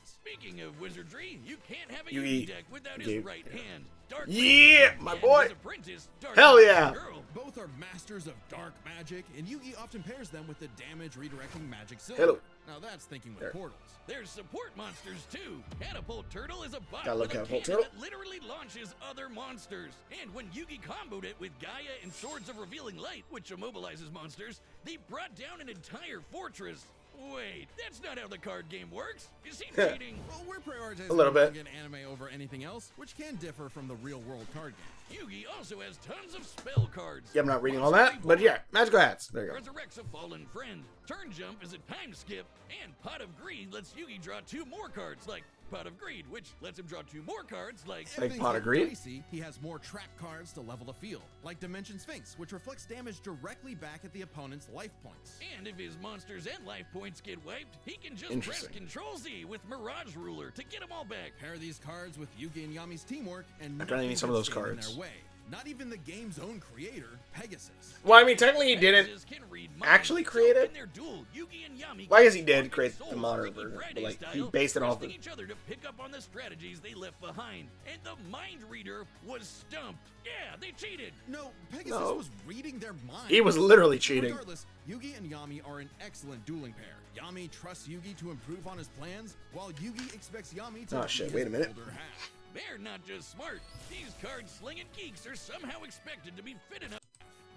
Speaking of wizardry, you can't have a Yugi Yugi deck without his right hand. Dark yeah, my and boy. his apprentice, Dark Hell yeah. Girl. Both are masters of dark magic, and Yugi often pairs them with the damage redirecting magic silver. Hello. Now that's thinking with There. portals. There's support monsters too. Catapult Turtle is a bot Gotta love with a Catapult cannon Turtle. that literally launches other monsters. And when Yugi comboed it with Gaia and Swords of Revealing Light, which immobilizes monsters, they brought down an entire fortress. Wait, that's not how the card game works. Is he cheating? Well, we're prioritizing A little bit. manga and anime over anything else, which can differ from the real world card game. Yugi also has tons of spell cards. Yeah, I'm not reading all that, but yeah, magical hats. There you go. Resurrects a fallen friend. Turn jump is a time skip, and Pot of Greed lets Yugi draw 2 more cards, like Pot of Greed, which lets him draw 2 more cards, like If Like things Pot get of Greed? dicey, he has more trap cards to level the field, like Dimension Sphinx, which reflects damage directly back at the opponent's life points. And if his monsters and life points get wiped, he can just press Interesting. Control Z with Mirage Ruler to get them all back. Pair these cards with Yugi and Yami's teamwork, and I'm trying to need nothing some of can those stand in cards. their way. Not even the game's own creator, Pegasus. Well, I mean, technically he didn't Pegasus can read minds, actually so create it. in their duel, Yugi and Yami Well, I guess he can did spark create souls the modern Freaky version, Friday but like he style, based it off of. trusting each other to pick up on the strategies they left behind. And the mind reader was stumped. Yeah, they cheated. No, Pegasus No. was reading their minds. He was literally cheating. Regardless, Yugi and Yami are an excellent dueling pair. Yami trusts Yugi to improve on his plans, while Yugi expects Yami to Oh, be shit, his wait a minute. older half. They're not just smart. These card-slinging geeks are somehow expected to be fit enough.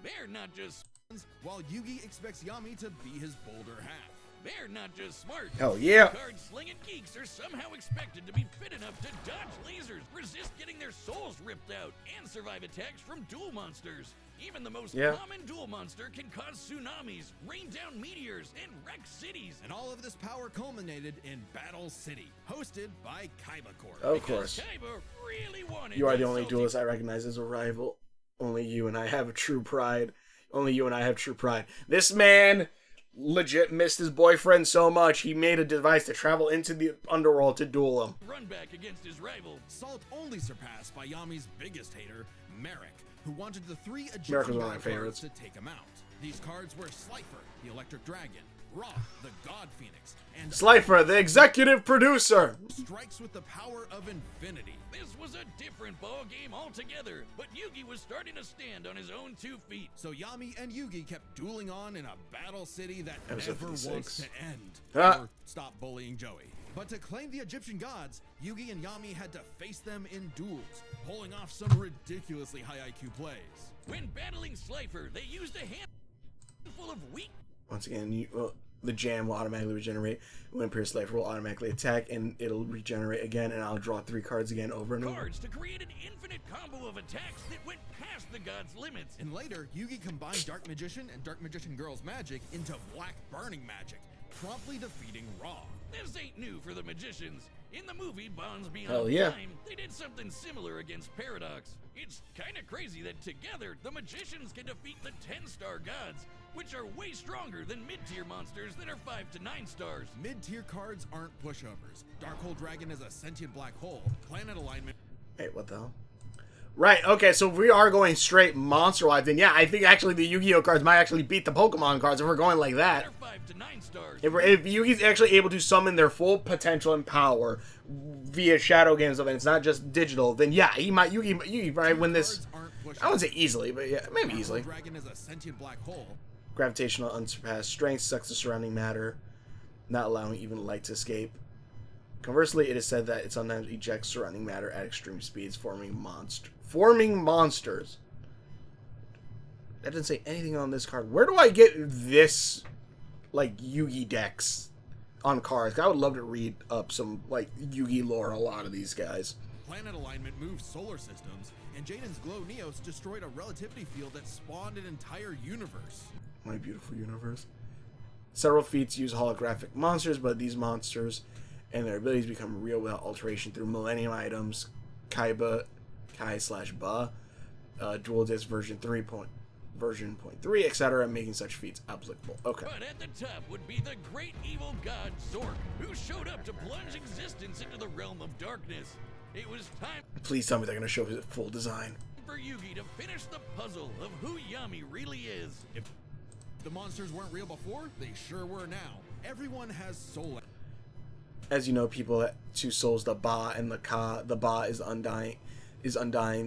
They're not just... While Yugi expects Yami to be his bolder half. They're not just smart. Hell yeah. Card-slinging geeks are somehow expected to be fit enough to dodge lasers, resist getting their souls ripped out, and survive attacks from duel monsters. Even the most common duel monster can cause tsunamis, rain down meteors, and wreck cities. And all of this power culminated in Battle City, hosted by Kaiba Corp. Of course. Kaiba really wanted You are the that only salty duelist I recognize as a rival. Only you and I have true pride. Only you and I have true pride. This man legit missed his boyfriend so much, he made a device to travel into the underworld to duel him. run back against his rival. Salt only surpassed by Yami's biggest hater, Merrick, who wanted the 3 Merrick was Egyptian one of my god favorites. cards to take him out. These cards were Slifer, the Electric Dragon, Roth, the God Phoenix, and Slifer, the executive producer. strikes with the power of infinity. This was a different ball game altogether, but Yugi was starting to stand on his own 2 feet. So Yami and Yugi kept dueling on in a battle city that Episode never 56. wants to end. Ah. Or stop bullying Joey. But to claim the Egyptian gods, Yugi and Yami had to face them in duels, pulling off some ridiculously high IQ plays. When battling Slifer, they used a handful of weak Once again, the jam will automatically regenerate. When Pierce Slifer will automatically attack, and it'll regenerate again, and I'll draw 3 cards again over and over. cards to create an infinite combo of attacks that went past the god's limits. And later, Yugi combined Dark Magician and Dark Magician Girl's magic into Black Burning Magic, promptly defeating Ra. This ain't new for the magicians. In the movie Bonds Beyond Hell yeah. Time, they did something similar against Paradox. It's kind of crazy that together, the magicians can defeat the 10-star gods, which are way stronger than mid-tier monsters that are 5 to 9 stars. Mid-tier cards aren't pushovers. Darkhold Dragon is a sentient black hole. Planet alignment. Wait, what the hell? Right, okay, so if we are going straight monster-wise, then yeah, I think actually the Yu-Gi-Oh cards might actually beat the Pokemon cards if we're going like that. They're 5 to 9 stars. If Yugi's actually able to summon their full potential and power via shadow games, and it's not just digital, then yeah, Yugi might win this. Cards aren't pushovers. I wouldn't say easily, but yeah, maybe Darkhold easily. Dragon is a sentient black hole. Gravitational unsurpassed strength sucks the surrounding matter, not allowing even light to escape. Conversely, it is said that it sometimes ejects surrounding matter at extreme speeds, forming monsters. That doesn't say anything on this card. Where do I get this, like, Yugi decks on cards? I would love to read up some, like, Yugi lore on a lot of these guys. Planet alignment moved solar systems, and Jaden's Glow Neos destroyed a relativity field that spawned an entire universe. My beautiful universe. Several feats use holographic monsters, but these monsters and their abilities become real without alteration through Millennium items, Kai/Ba, Dual Disc version 3, etc., making such feats applicable. Okay. But at the top would be the great evil god Zork, who showed up to plunge existence into the realm of darkness. It was time Please tell me they're going to show his full design. for Yugi to finish the puzzle of who Yami really is. If the monsters weren't real before, they sure were now. Everyone has soul. As you know, people have 2 souls, the Ba and the Ka. The Ba is undying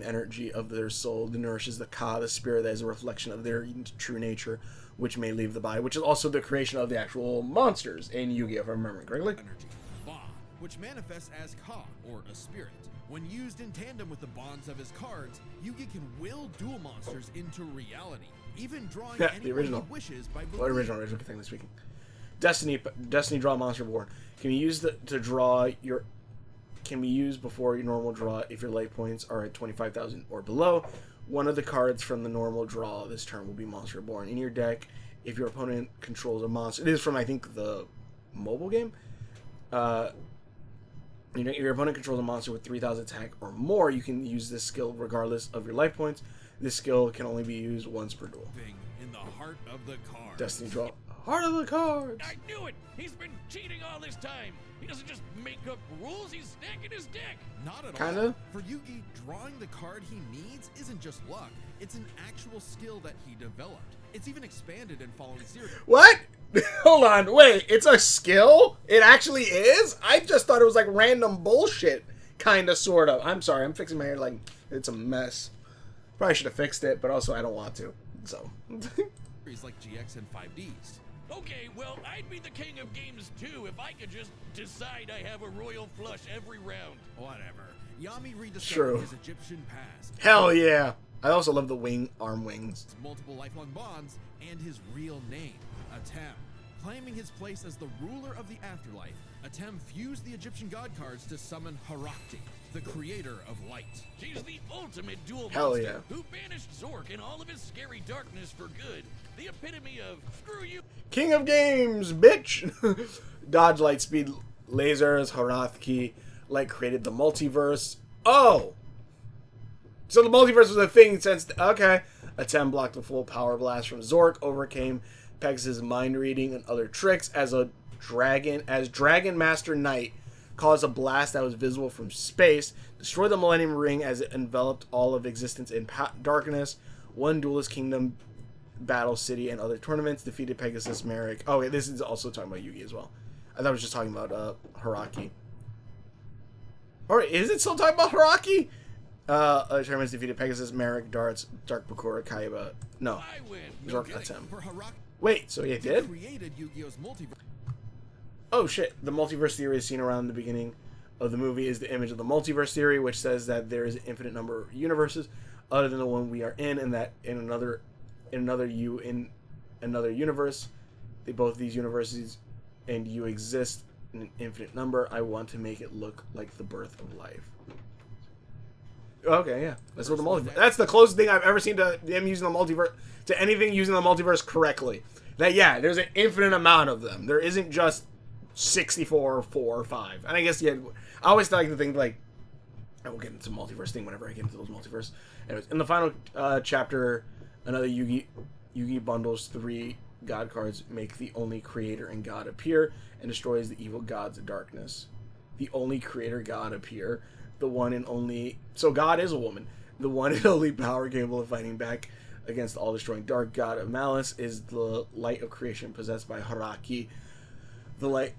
energy of their soul that nourishes the Ka, the spirit that is a reflection of their true nature, which may leave the body, which is also the creation of the actual monsters in Yu-Gi-Oh! If I'm remembering correctly. Energy, Ba, which manifests as Ka, or a spirit. When used in tandem with the bonds of his cards, Yugi can will dual monsters into reality, even drawing Yeah, anyone the original. he wishes by Well, original, technically speaking. Destiny draw monster born. Can be used to draw your. Can be used before your normal draw if your life points are at 25,000 or below. One of the cards from the normal draw this turn will be monster born in your deck. If your opponent controls a monster, it is from I think the mobile game. If your opponent controls a monster with 3,000 attack or more, you can use this skill regardless of your life points. This skill can only be used once per duel. Thing in the heart of the card. Destiny draw. Heart of the cards. I knew it! He's been cheating all this time! He doesn't just make up rules, he's stacking his deck! Not at all. Kinda. For Yugi, drawing the card he needs isn't just luck, it's an actual skill that he developed. It's even expanded in following series. What? Hold on, wait, it's a skill? It actually is? I just thought it was like random bullshit. Kinda, sorta. I'm sorry, I'm fixing my hair like it's a mess. Probably should have fixed it, but also I don't want to. So. Like GX and 5Ds. Okay, well, I'd be the king of games too if I could just decide I have a royal flush every round. Whatever. Yami rediscovered True. his Egyptian past. Hell yeah. I also love the arm wings. Multiple lifelong bonds and his real name, Atem. claiming his place as the ruler of the afterlife, Atem fused the Egyptian god cards to summon Harakti, the creator of light. She's the ultimate dual Hell monster yeah. who banished Zork and all of his scary darkness for good. The epitome of screw you. King of games, bitch! Dodge light speed lasers, Harakti, like created the multiverse. Oh! So the multiverse was a thing since... Okay. Atem blocked the full power blast from Zork, overcame Pegasus' mind reading and other tricks as Dragon Master Knight caused a blast that was visible from space, destroyed the Millennium Ring as it enveloped all of existence in darkness, won Duelist Kingdom, Battle City, and other tournaments, defeated Pegasus Merrick. Oh, wait, this is also talking about Yugi as well. I thought it was just talking about Harakti. Alright, is it still talking about Harakti? Other tournaments defeated Pegasus, Merrick, Darts, Dark Bakura, Kaiba. No. I win. Zork Atem. For Harakti Wait, so it did? created Yu-Gi-Oh's multiverse. Oh shit, the multiverse theory is seen around the beginning of the movie is the image of the multiverse theory, which says that there is an infinite number of universes other than the one we are in, and that in another universe, both these universes and you exist in an infinite number. I want to make it look like the birth of life. Okay, yeah. That's what the multiverse. That's the closest thing I've ever seen to them using the multiverse, to anything using the multiverse correctly. That, yeah, there's an infinite amount of them. There isn't just 64, 4, or 5. And I guess, yeah, I always like to think, like, I will get into the multiverse thing whenever I get into those multiverse. Anyways, in the final chapter, another Yugi bundles 3 god cards, make the only creator and god appear, and destroys the evil gods of darkness. The only creator god appear. The one and only... So God is a woman. The one and only power capable of fighting back against the all-destroying dark god of malice is the light of creation possessed by Harakti. The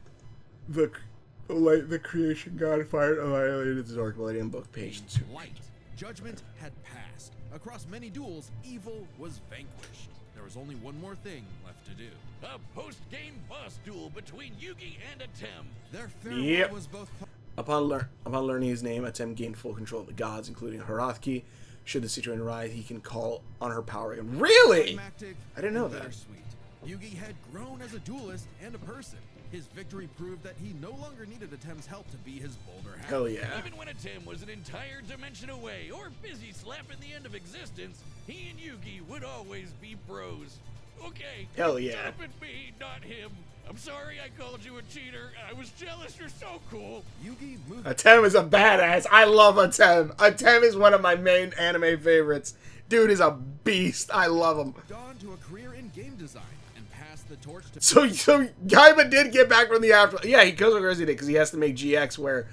creation god fired annihilated the Dark Millennium Book, page 2. Light. Judgment had passed. Across many duels, evil was vanquished. There was only one more thing left to do. A post-game boss duel between Yugi and Atem. Their farewell Yep. was both... Upon learning his name, Atem gained full control of the gods, including Harakti. Should the situation arise, he can call on her power again. Really? climactic I didn't know and that. bittersweet. Yugi had grown as a duelist and a person. His victory proved that he no longer needed Atem's help to be his bolder half. Hell yeah. Even when Atem was an entire dimension away or busy slapping the end of existence, he and Yugi would always be bros. Okay. Hell yeah. Stop at me, not him. I'm sorry I called you a cheater. I was jealous. You're so cool. Yugi moved Atem is a badass. I love Atem. Atem is one of my main anime favorites. Dude is a beast. I love him. on to a career in game design and passed the torch to So Kaiba did get back from the after. Yeah, he goes where he did because he has to make GX where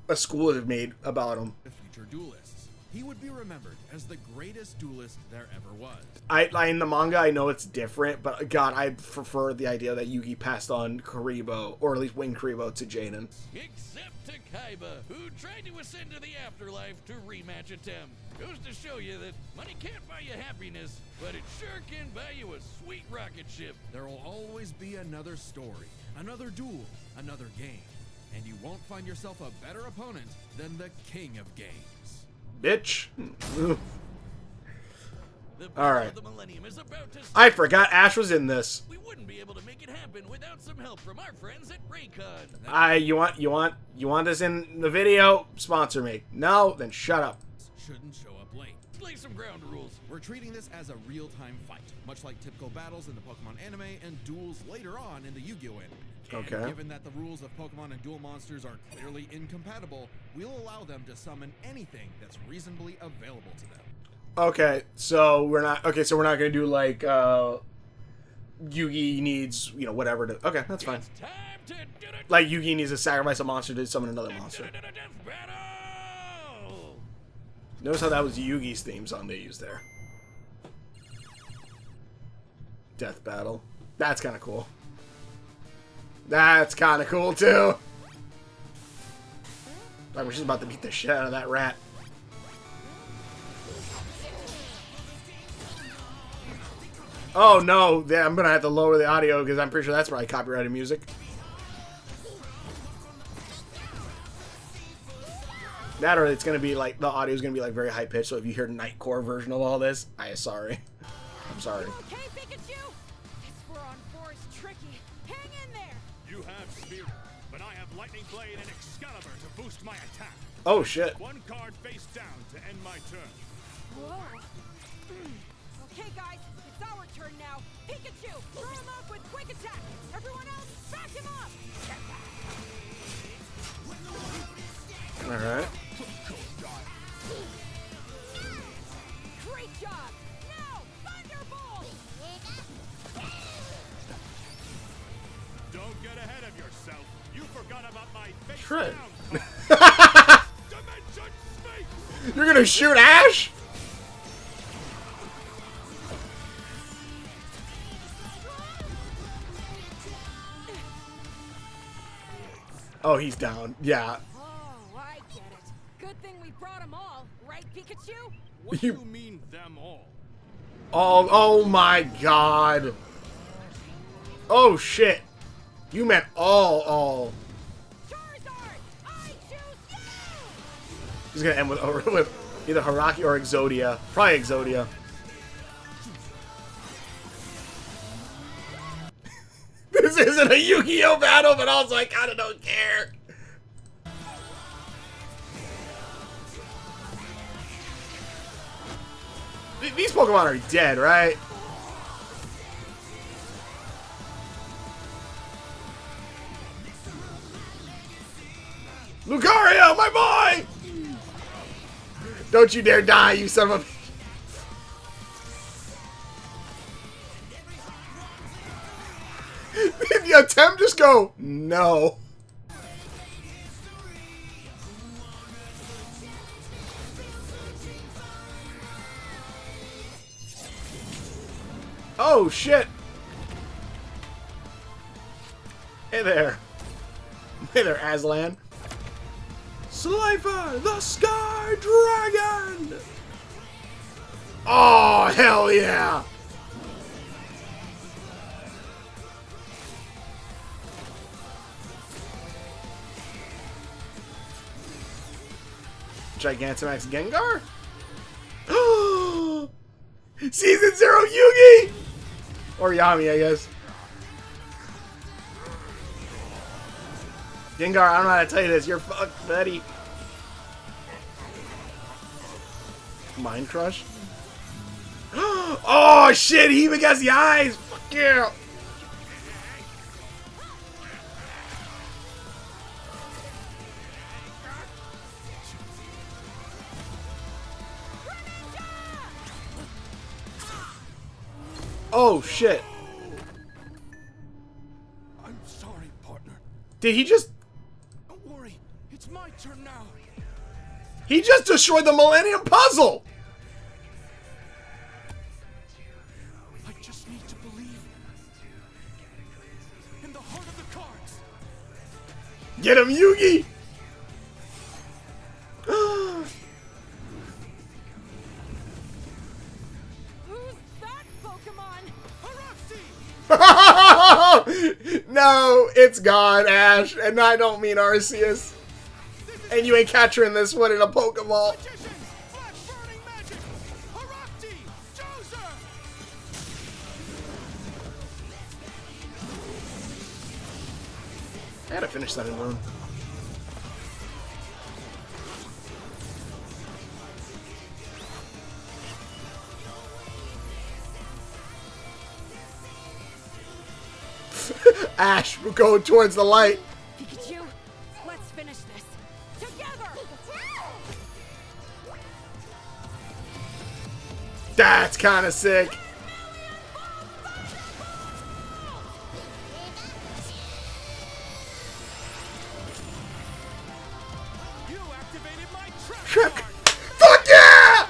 a school is made about him. future duelists. He would be remembered as the greatest duelist there ever was. I in the manga I know it's different, but God, I prefer the idea that Yugi passed on Kuribo, or at least winged Kuribo, to Jaden. Except to Kaiba, who tried to ascend to the afterlife to rematch Atem. Goes to show you that money can't buy you happiness, but it sure can buy you a sweet rocket ship. There will always be another story, another duel, another game. And you won't find yourself a better opponent than the king of games. Bitch. The All right. of the Millennium is about to I forgot Ash was in this. We wouldn't be able to make it happen without some help from our friends at Raycon. You want this in the video? Sponsor me. No? Then shut up. Shouldn't show up late. Play some ground rules. We're treating this as a real-time fight, much like typical battles in the Pokemon anime and duels later on in the Yu-Gi-Oh anime. And Okay. given that the rules of Pokemon and duel monsters are clearly incompatible, we'll allow them to summon anything that's reasonably available to them. Okay, so we're not gonna do like Yugi needs, whatever to. Okay, that's fine. It's time to do it. Like Yugi needs to sacrifice a monster to summon another monster. Death battle. Notice how that was Yugi's theme song they used there. Death battle. That's kind of cool. That's kind of cool too. Like we're just about to beat the shit out of that rat. Oh no, yeah, I'm gonna have to lower the audio because I'm pretty sure that's probably copyrighted music. That or it's gonna be like the audio is gonna be like very high pitched. So if you hear Nightcore version of all this, I'm sorry. Okay, Pikachu? Guess we're on forest tricky. Hang in there. You have Spirit, but I have Lightning Blade and Excalibur to boost my attack. Oh shit. One card face down to end my turn. Whoa. Okay, guys, it's our turn now. Pikachu, throw him up with quick attack. Everyone else, back him up. All right. Great job. Now, Thunderbolt. Don't get ahead of yourself. You forgot about my face Shred. down card. Dimension Space! You're gonna shoot Ash? Oh, he's down. Yeah. Oh, I get it. Good thing we brought them all, right, Pikachu? What do you mean, them all? Oh my god. Oh shit. You meant all. Charizard, I choose you! He's gonna end with either Haraki or Exodia. Probably Exodia. This isn't a Yu-Gi-Oh battle, but also I kinda don't care. These Pokemon are dead, right? Lucario, my boy! Don't you dare die, you son of a... The attempt just go, no. Oh, shit. Hey there. Hey there, Aslan. Slifer, the Sky Dragon! Oh, hell yeah! Gigantamax Gengar? Season 0 Yugi! Or Yami, I guess. Gengar, I don't know how to tell you this. You're fucked, buddy. Mind Crush? Oh, shit! He even got the eyes! Fuck yeah! Oh, shit. I'm sorry, partner. Did he just... Don't worry. It's my turn now. He just destroyed the Millennium Puzzle! I just need to believe in the heart of the cards. Get him, Yugi! Who's that Pokemon? No, it's gone, Ash. And I don't mean Arceus. And you ain't capturing this one in a Pokeball. Magicians, flash burning magic. Harapti, Joser. I gotta finish Sun and Moon. Ash, we're going towards the light. Pikachu, let's finish this. Together! That's kind of sick. You activated my trap Shrek. card. Fuck yeah!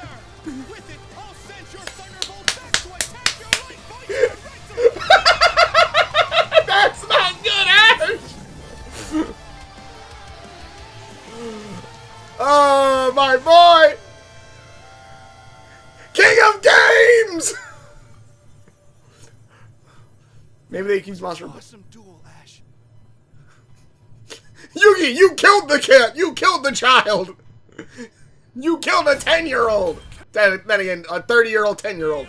With it, I'll send your Thunderbolt back to attack your life while you That's not good, Ash! Oh, my boy! King of Games! Maybe they can use Monster... Awesome duel, Ash. Yugi, you killed the kid! You killed the child! You killed a 10-year-old! Then again, a 30-year-old, 10-year-old.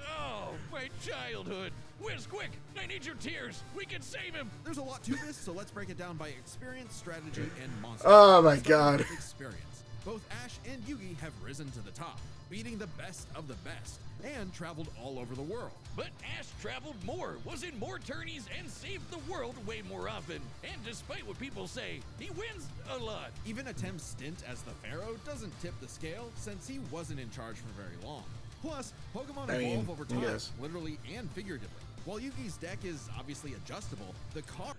Oh, my childhood. Whiz, quick! I need your tears. We can save him. There's a lot to this, so let's break it down by experience, strategy, and monster. Oh my Starting god. with experience. Both Ash and Yugi have risen to the top, beating the best of the best, and traveled all over the world. But Ash traveled more, was in more tourneys, and saved the world way more often. And despite what people say, he wins a lot. Even Atem's stint as the Pharaoh doesn't tip the scale, since he wasn't in charge for very long. Plus, Pokemon evolve over time, yes. literally and figuratively. While Yugi's deck is obviously adjustable, the card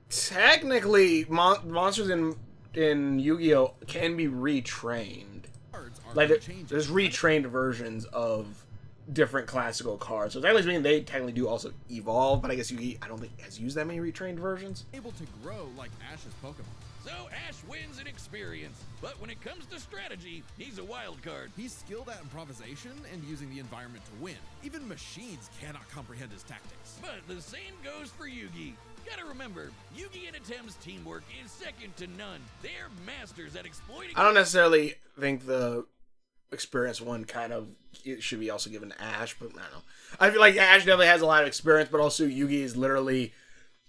Technically, monsters in Yu-Gi-Oh can be retrained. cards are Like unchanging. there's retrained versions of different classical cards. So technically speaking, they technically do also evolve. But I guess Yugi, I don't think has used that many retrained versions. able to grow like Ash's Pokemon. So Ash wins in experience. But when it comes to strategy, he's a wild card. He's skilled at improvisation and using the environment to win. Even machines cannot comprehend his tactics. But the same goes for Yugi. Gotta remember, Yugi and Atem's teamwork is second to none. They're masters at exploiting. I don't necessarily think the experience one kind of it should be also given to Ash, but I don't know. I feel like Ash definitely has a lot of experience, but also Yugi is literally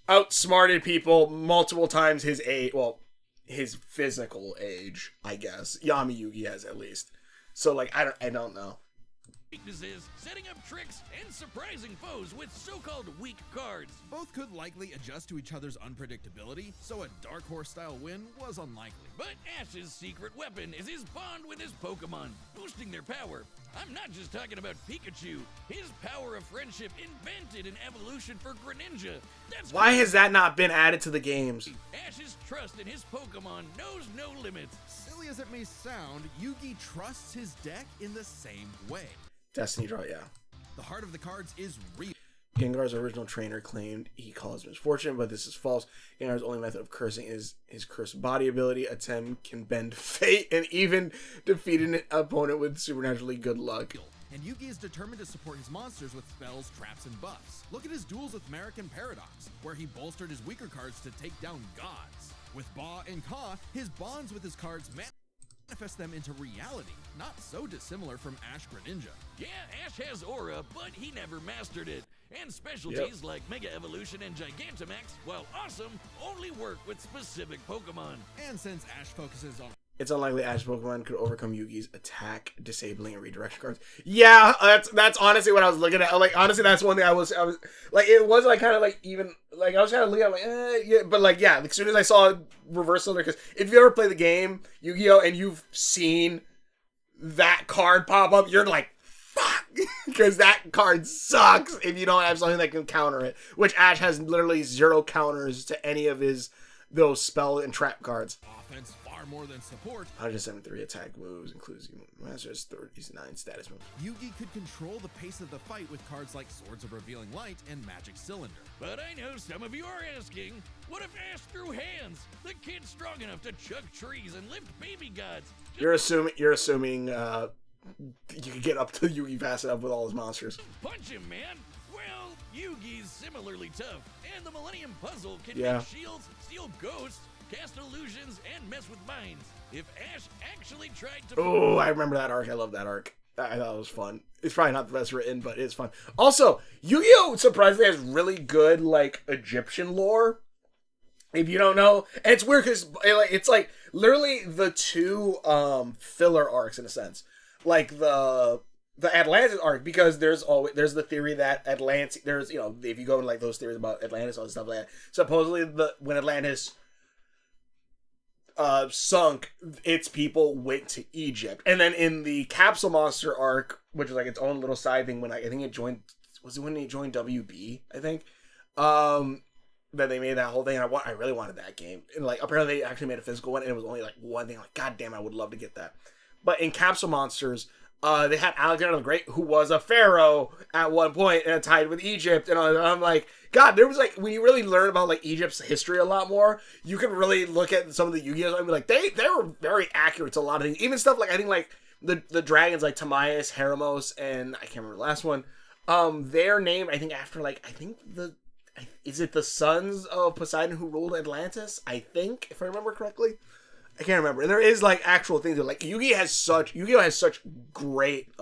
outsmarted people multiple times his age. Well, his physical age, I guess. Yami Yugi has at least. So like I don't know. weaknesses, setting up tricks, and surprising foes with so-called weak cards. Both could likely adjust to each other's unpredictability, so a Dark Horse style win was unlikely. But Ash's secret weapon is his bond with his Pokemon, boosting their power. I'm not just talking about Pikachu. His power of friendship invented an evolution for Greninja. That's Why has that not been added to the games? Ash's trust in his Pokemon knows no limits. Silly as it may sound, Yugi trusts his deck in the same way. Destiny draw, yeah. The heart of the cards is real. Gengar's original trainer claimed he caused misfortune, but this is false. Gengar's only method of cursing is his cursed body ability. Atem can bend fate and even defeat an opponent with supernaturally good luck. And Yugi is determined to support his monsters with spells, traps, and buffs. Look at his duels with Merrick and Paradox, where he bolstered his weaker cards to take down gods. With Ba and Ka, his bonds with his cards manifest them into reality, not so dissimilar from Ash Greninja. Yeah, Ash has aura, but he never mastered it. And specialties like Mega Evolution and Gigantamax, while awesome, only work with specific Pokemon. And since Ash focuses on It's unlikely Ash Pokemon could overcome Yugi's attack, disabling, and redirection cards. Yeah, that's honestly what I was looking at. Like, honestly, that's one thing I was like, it was like kind of like even like I was kind of looking at like, yeah, but like yeah, as soon as I saw reversal, because if you ever play the game Yu-Gi-Oh and you've seen that card pop up, you're like, fuck, because that card sucks if you don't have something that can counter it. Which Ash has literally 0 counters to any of those spell and trap cards. offense far more than support, 173 attack moves, includes Master's 39 status moves. Yugi could control the pace of the fight with cards like Swords of Revealing Light and Magic Cylinder. But I know some of you are asking, what if Ash threw hands? The kid's strong enough to chuck trees and lift baby gods. You're assuming you can get up to Yugi fast enough with all his monsters. Punch him, man. Well, Yugi's similarly tough, and the Millennium Puzzle can Yeah. make shields, steal ghosts, cast illusions, and mess with minds. If Ash actually tried to... Oh, I remember that arc. I love that arc. I thought it was fun. It's probably not the best written, but it's fun. Also, Yu-Gi-Oh! Surprisingly has really good, like, Egyptian lore. If you don't know. And it's weird because it's like literally the two filler arcs in a sense. Like the Atlantis arc, because there's the theory that Atlantis, there's, you know, if you go in like those theories about Atlantis and stuff like that, supposedly when Atlantis sunk, its people went to Egypt. And then in the Capsule Monster arc, which is like its own little side thing, when I think it joined, was it when it joined WB, I think? That they made that whole thing, and I really wanted that game. And like apparently they actually made a physical one, and it was only like one thing. Like, god damn, I would love to get that. But in Capsule Monsters, they had Alexander the Great, who was a pharaoh at one point and tied with Egypt. And I'm like, God, there was like, when you really learn about like Egypt's history a lot more, you can really look at some of the Yu-Gi-Oh! And be like, they were very accurate to a lot of things. Even stuff like, I think like the dragons like Timaeus, Heramos, and I can't remember the last one. Their name, I think after like, is it the sons of Poseidon who ruled Atlantis? I think, if I remember correctly. I can't remember. And there is like actual things that, like Yu-Gi-Oh has such great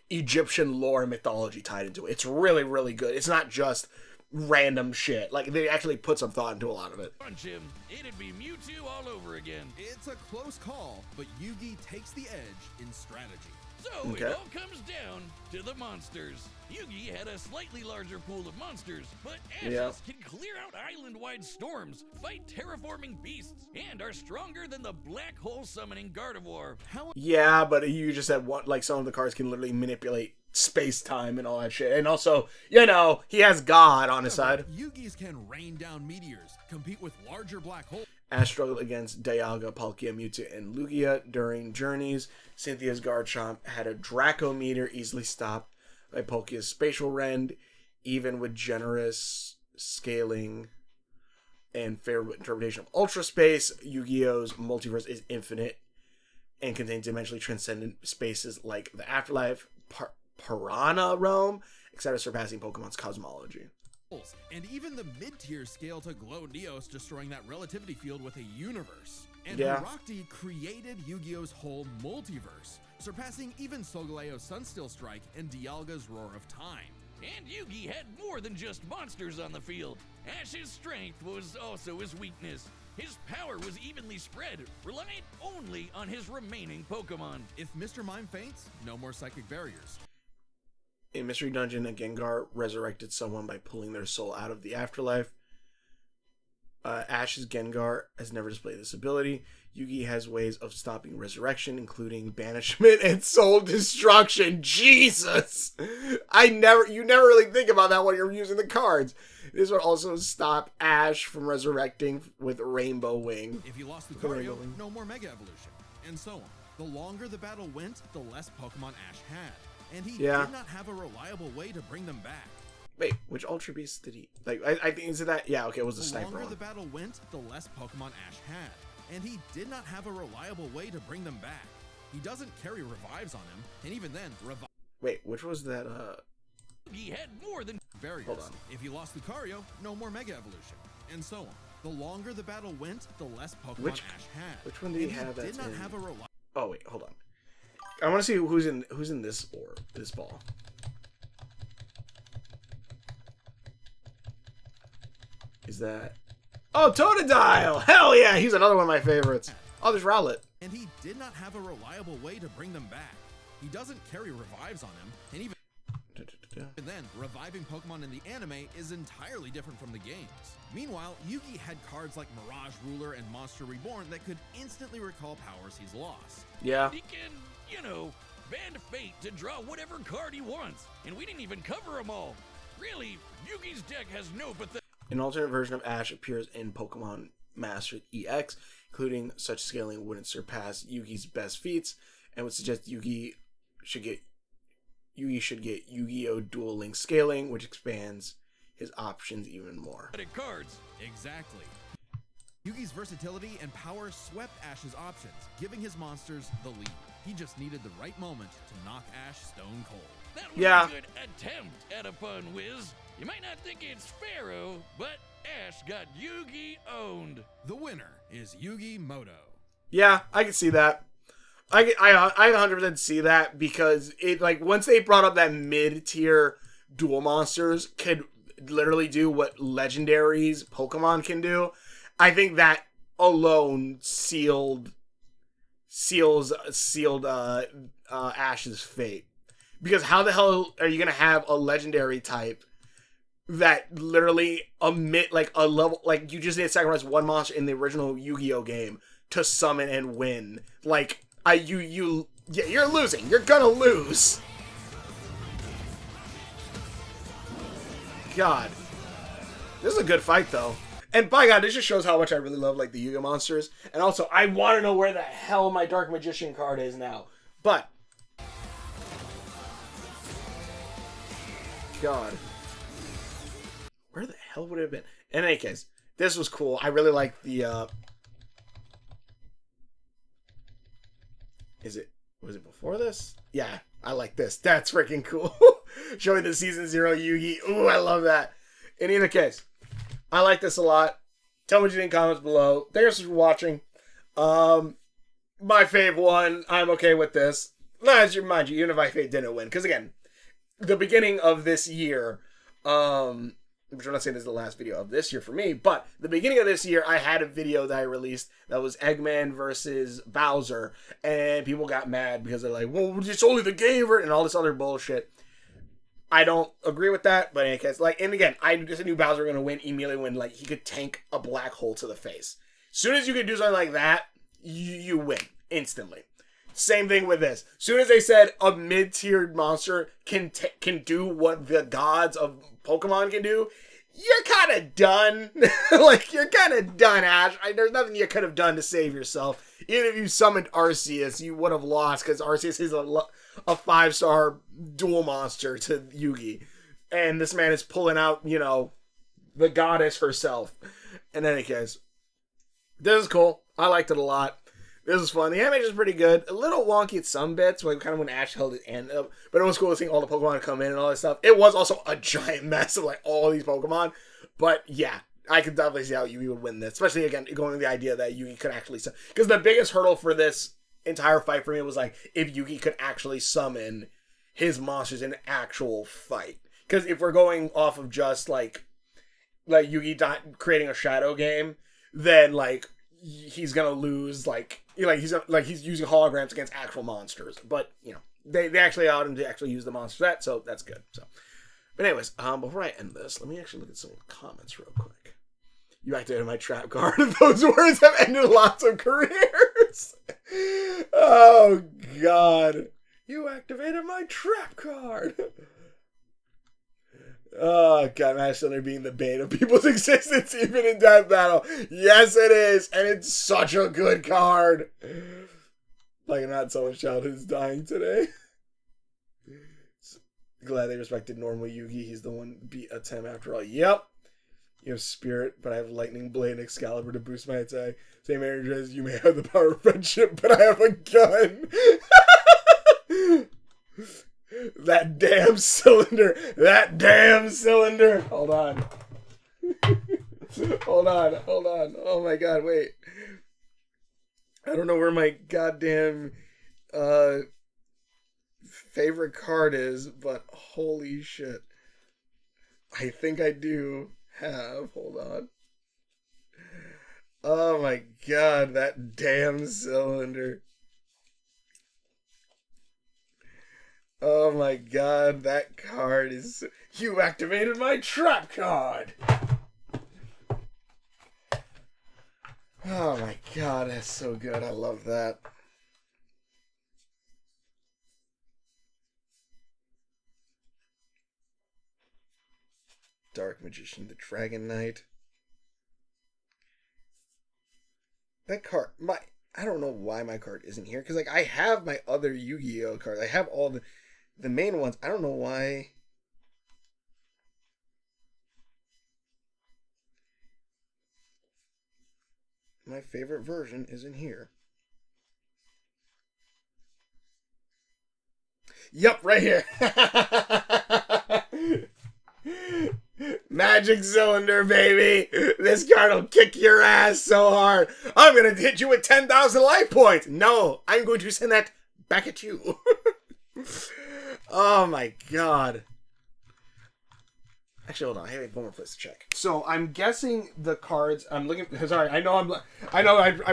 Egyptian lore and mythology tied into it. It's really, really good. It's not just random shit. Like, they actually put some thought into a lot of it. Punch him, it'd be Mewtwo all over again. It's a close call, but Yugi takes the edge in strategy. So Okay. it all comes down to the monsters. Yugi had a slightly larger pool of monsters, but Ashes Yeah. can clear out island-wide storms, fight terraforming beasts, and are stronger than the black hole summoning Gardevoir. Yeah, but you just said what, like, some of the cards can literally manipulate space-time and all that shit. And also, you know, he has God on his side. Yugi's can rain down meteors, compete with larger black holes. Ash struggled against Dialga, Palkia, Mewtwo, and Lugia during journeys. Cynthia's Garchomp had a Draco meter easily stopped by Palkia's Spatial Rend, even with generous scaling and fair interpretation of Ultra Space. Yu-Gi-Oh's multiverse is infinite and contains dimensionally transcendent spaces like the Afterlife, Piranha Realm, etc., surpassing Pokemon's cosmology. And even the mid-tier scale to Glow Neos, destroying that relativity field with a universe. And Yeah. Herakti created Yu-Gi-Oh's whole multiverse, surpassing even Solgaleo's Sunsteel Strike and Dialga's Roar of Time. And Yugi had more than just monsters on the field. Ash's strength was also his weakness. His power was evenly spread, relying only on his remaining Pokemon. If Mr. Mime faints, no more psychic barriers. In Mystery Dungeon, a Gengar resurrected someone by pulling their soul out of the afterlife. Ash's Gengar has never displayed this ability. Yugi has ways of stopping resurrection, including banishment and soul destruction. Jesus! You never really think about that when you're using the cards. This would also stop Ash from resurrecting with Rainbow Wing. If you lost Rainbow Lucario, Wing. no more Mega Evolution, and so on. The longer the battle went, the less Pokemon Ash had. And he Yeah. did not have a reliable way to bring them back. Wait, which Ultra Beast did he... Like, I think, is it that? Yeah, okay, it was the The Sniper longer one. the battle went, the less Pokemon Ash had. And he did not have a reliable way to bring them back. He doesn't carry revives on him, and even then, Wait, which was that, Yugi had more than barriers. Hold on. If you lost Lucario, no more Mega Evolution, and so on. The longer the battle went, the less Pokemon Which- Ash had. which one did he And have did that's not in- have a reliable... Oh wait, hold on. I want to see who's in this orb, this ball. Is that? Oh, Totodile! Hell yeah, he's another one of my favorites. Oh, there's Rowlet. And he did not have a reliable way to bring them back. He doesn't carry revives on him, and even then, reviving Pokemon in the anime is entirely different from the games. Meanwhile, Yugi had cards like Mirage Ruler and Monster Reborn that could instantly recall powers he's lost. Yeah. he can, bend fate to draw whatever card he wants. And we didn't even cover them all. Really, Yugi's deck has no pathetic. An alternate version of Ash appears in Pokemon Master EX, including such scaling wouldn't surpass Yugi's best feats, and would suggest Yugi should get Yu-Gi-Oh! Dual Link scaling, which expands his options even more. cards. Exactly. Yugi's versatility and power swept Ash's options, giving his monsters the lead. He just needed the right moment to knock Ash stone cold. That was Yeah. a good attempt at a pun, Wiz. You might not think it's Pharaoh, but Ash got Yugi owned. The winner is Yugi Moto. Yeah, I can see that. I 100% see that because it, like, once they brought up that mid-tier dual monsters could literally do what legendaries Pokemon can do, I think that alone sealed Ash's fate. Because how the hell are you gonna have a legendary type that literally emit like a level, like you just need to sacrifice one monster in the original Yu-Gi-Oh game to summon and win? Like, you're losing. You're gonna lose. God, this is a good fight though. And by God, this just shows how much I really love like the Yu-Gi-Oh monsters. And also, I want to know where the hell my Dark Magician card is now. But God, where the hell would it have been? In any case, this was cool. I really like the. Was it before this? Yeah, I like this. That's freaking cool. Showing the Season 0 Yugi. Ooh, I love that. In either case, I like this a lot. Tell me what you think in comments below. Thanks for watching. My fave one. I'm okay with this. As you mind you, Unify Fate didn't win. Because again, the beginning of this year, which I'm not saying this is the last video of this year for me, but the beginning of this year, I had a video that I released that was Eggman versus Bowser, and people got mad because they're like, well, it's only the game, and all this other bullshit. I don't agree with that, but in any case, like, and again, I just knew Bowser was going to win immediately when, like, he could tank a black hole to the face. As soon as you could do something like that, you win instantly. Same thing with this. As soon as they said a mid-tiered monster can do what the gods of Pokemon can do, you're kind of done. Like, you're kind of done, Ash. There's nothing you could have done to save yourself. Even if you summoned Arceus, you would have lost, because Arceus is a 5-star dual monster to Yugi. And this man is pulling out, you know, the goddess herself. In any case, this is cool. I liked it a lot. This is fun. The animation is pretty good. A little wonky at some bits, like kind of when Ash held his hand up. But it was cool seeing all the Pokemon come in and all that stuff. It was also a giant mess of like all these Pokemon. But yeah, I could definitely see how Yugi would win this. Especially, again, going with the idea that Yugi could actually... Because the biggest hurdle for this entire fight for me was like, if Yugi could actually summon his monsters in an actual fight. Because if we're going off of just like Yugi creating a shadow game, then like he's gonna lose he's using holograms against actual monsters. But you know, they actually allowed him to actually use the monster set, so that's good. So, but anyways, before I end this, let me actually look at some comments real quick. You activated my trap card. Those words have ended lots of careers. Oh God, you activated my trap card. Oh God, Mash Thunder being the bane of people's existence even in Death Battle. Yes, it is, and it's such a good card. Like, not someone's childhood is dying today. Glad they respected normal Yugi. He's the one who beat Atem after all. Yep. You have Spirit, but I have Lightning Blade and Excalibur to boost my attack. Same energy as you may have the power of friendship, but I have a gun. That damn cylinder. That damn cylinder. Hold on. Hold on. Oh my God, wait. I don't know where my goddamn favorite card is, but holy shit. I think I do have. Hold on. Oh my God, that damn cylinder. Oh my God, that card is... You activated my trap card! Oh my God, that's so good. I love that. Dark Magician, the Dragon Knight. That card... I don't know why my card isn't here, because like I have my other Yu-Gi-Oh cards. I have all the main ones. I don't know why. My favorite version isn't here. Yup, right here. Magic Cylinder, baby. This card will kick your ass so hard. I'm going to hit you with 10,000 life points. No, I'm going to send that back at you. Oh my God. Actually, hold on. I have one more place to check. So I'm guessing the cards. I'm looking. Sorry, I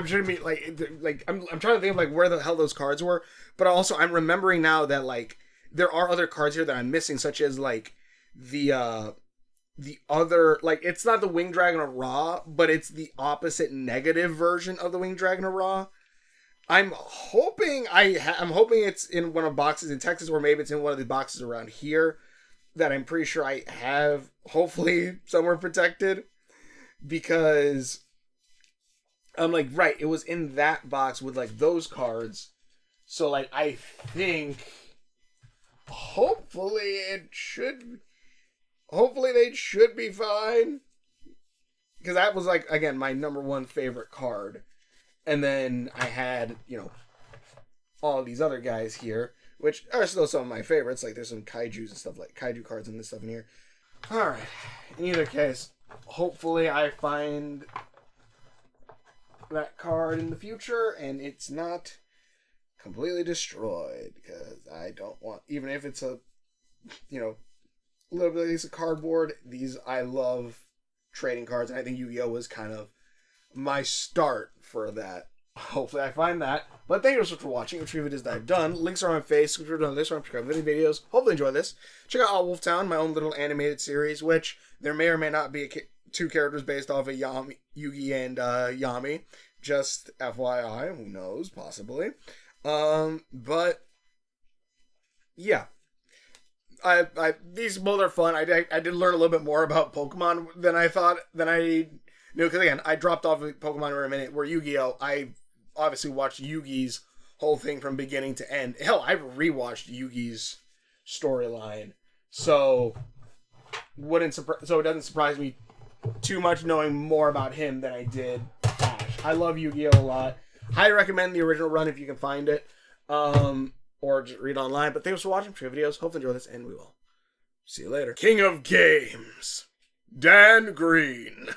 shouldn't be like. I'm trying to think of like where the hell those cards were. But also, I'm remembering now that like there are other cards here that I'm missing, such as like the other, like, it's not the Winged Dragon of Ra, but it's the opposite negative version of the Winged Dragon of Ra. I'm hoping it's in one of the boxes in Texas, or maybe it's in one of the boxes around here that I'm pretty sure I have, hopefully somewhere protected, because I'm like, right, it was in that box with like those cards. So like, I think hopefully they should be fine. Because that was like, again, my number one favorite card. And then I had, you know, all these other guys here, which are still some of my favorites. Like there's some kaijus and stuff, like kaiju cards and this stuff in here. Alright. In either case, hopefully I find that card in the future and it's not completely destroyed because I don't want, even if it's a, you know, a little bit of piece of cardboard, I love trading cards, and I think Yu-Gi-Oh! Was kind of my start for that. Hopefully I find that. But thank you so much for watching. Which video it is that I've done. Links are on my face. Subscribe to this one. Subscribe to many videos. Hopefully enjoy this. Check out All Wolf Town, my own little animated series, which there may or may not be two characters based off of Yugi and Yami. Just FYI, who knows, possibly. But yeah. These both are fun. I did learn a little bit more about Pokemon than I knew, because again, I dropped off of Pokemon for a minute, where Yu-Gi-Oh! I obviously watched Yugi's whole thing from beginning to end. Hell, I've rewatched Yugi's storyline, so it doesn't surprise me too much knowing more about him than I did Ash. I love Yu-Gi-Oh! A lot. Highly recommend the original run if you can find it, or just read online. But thanks for watching. For videos, hope you enjoy this, and we will see you later. King of Games, Dan Green.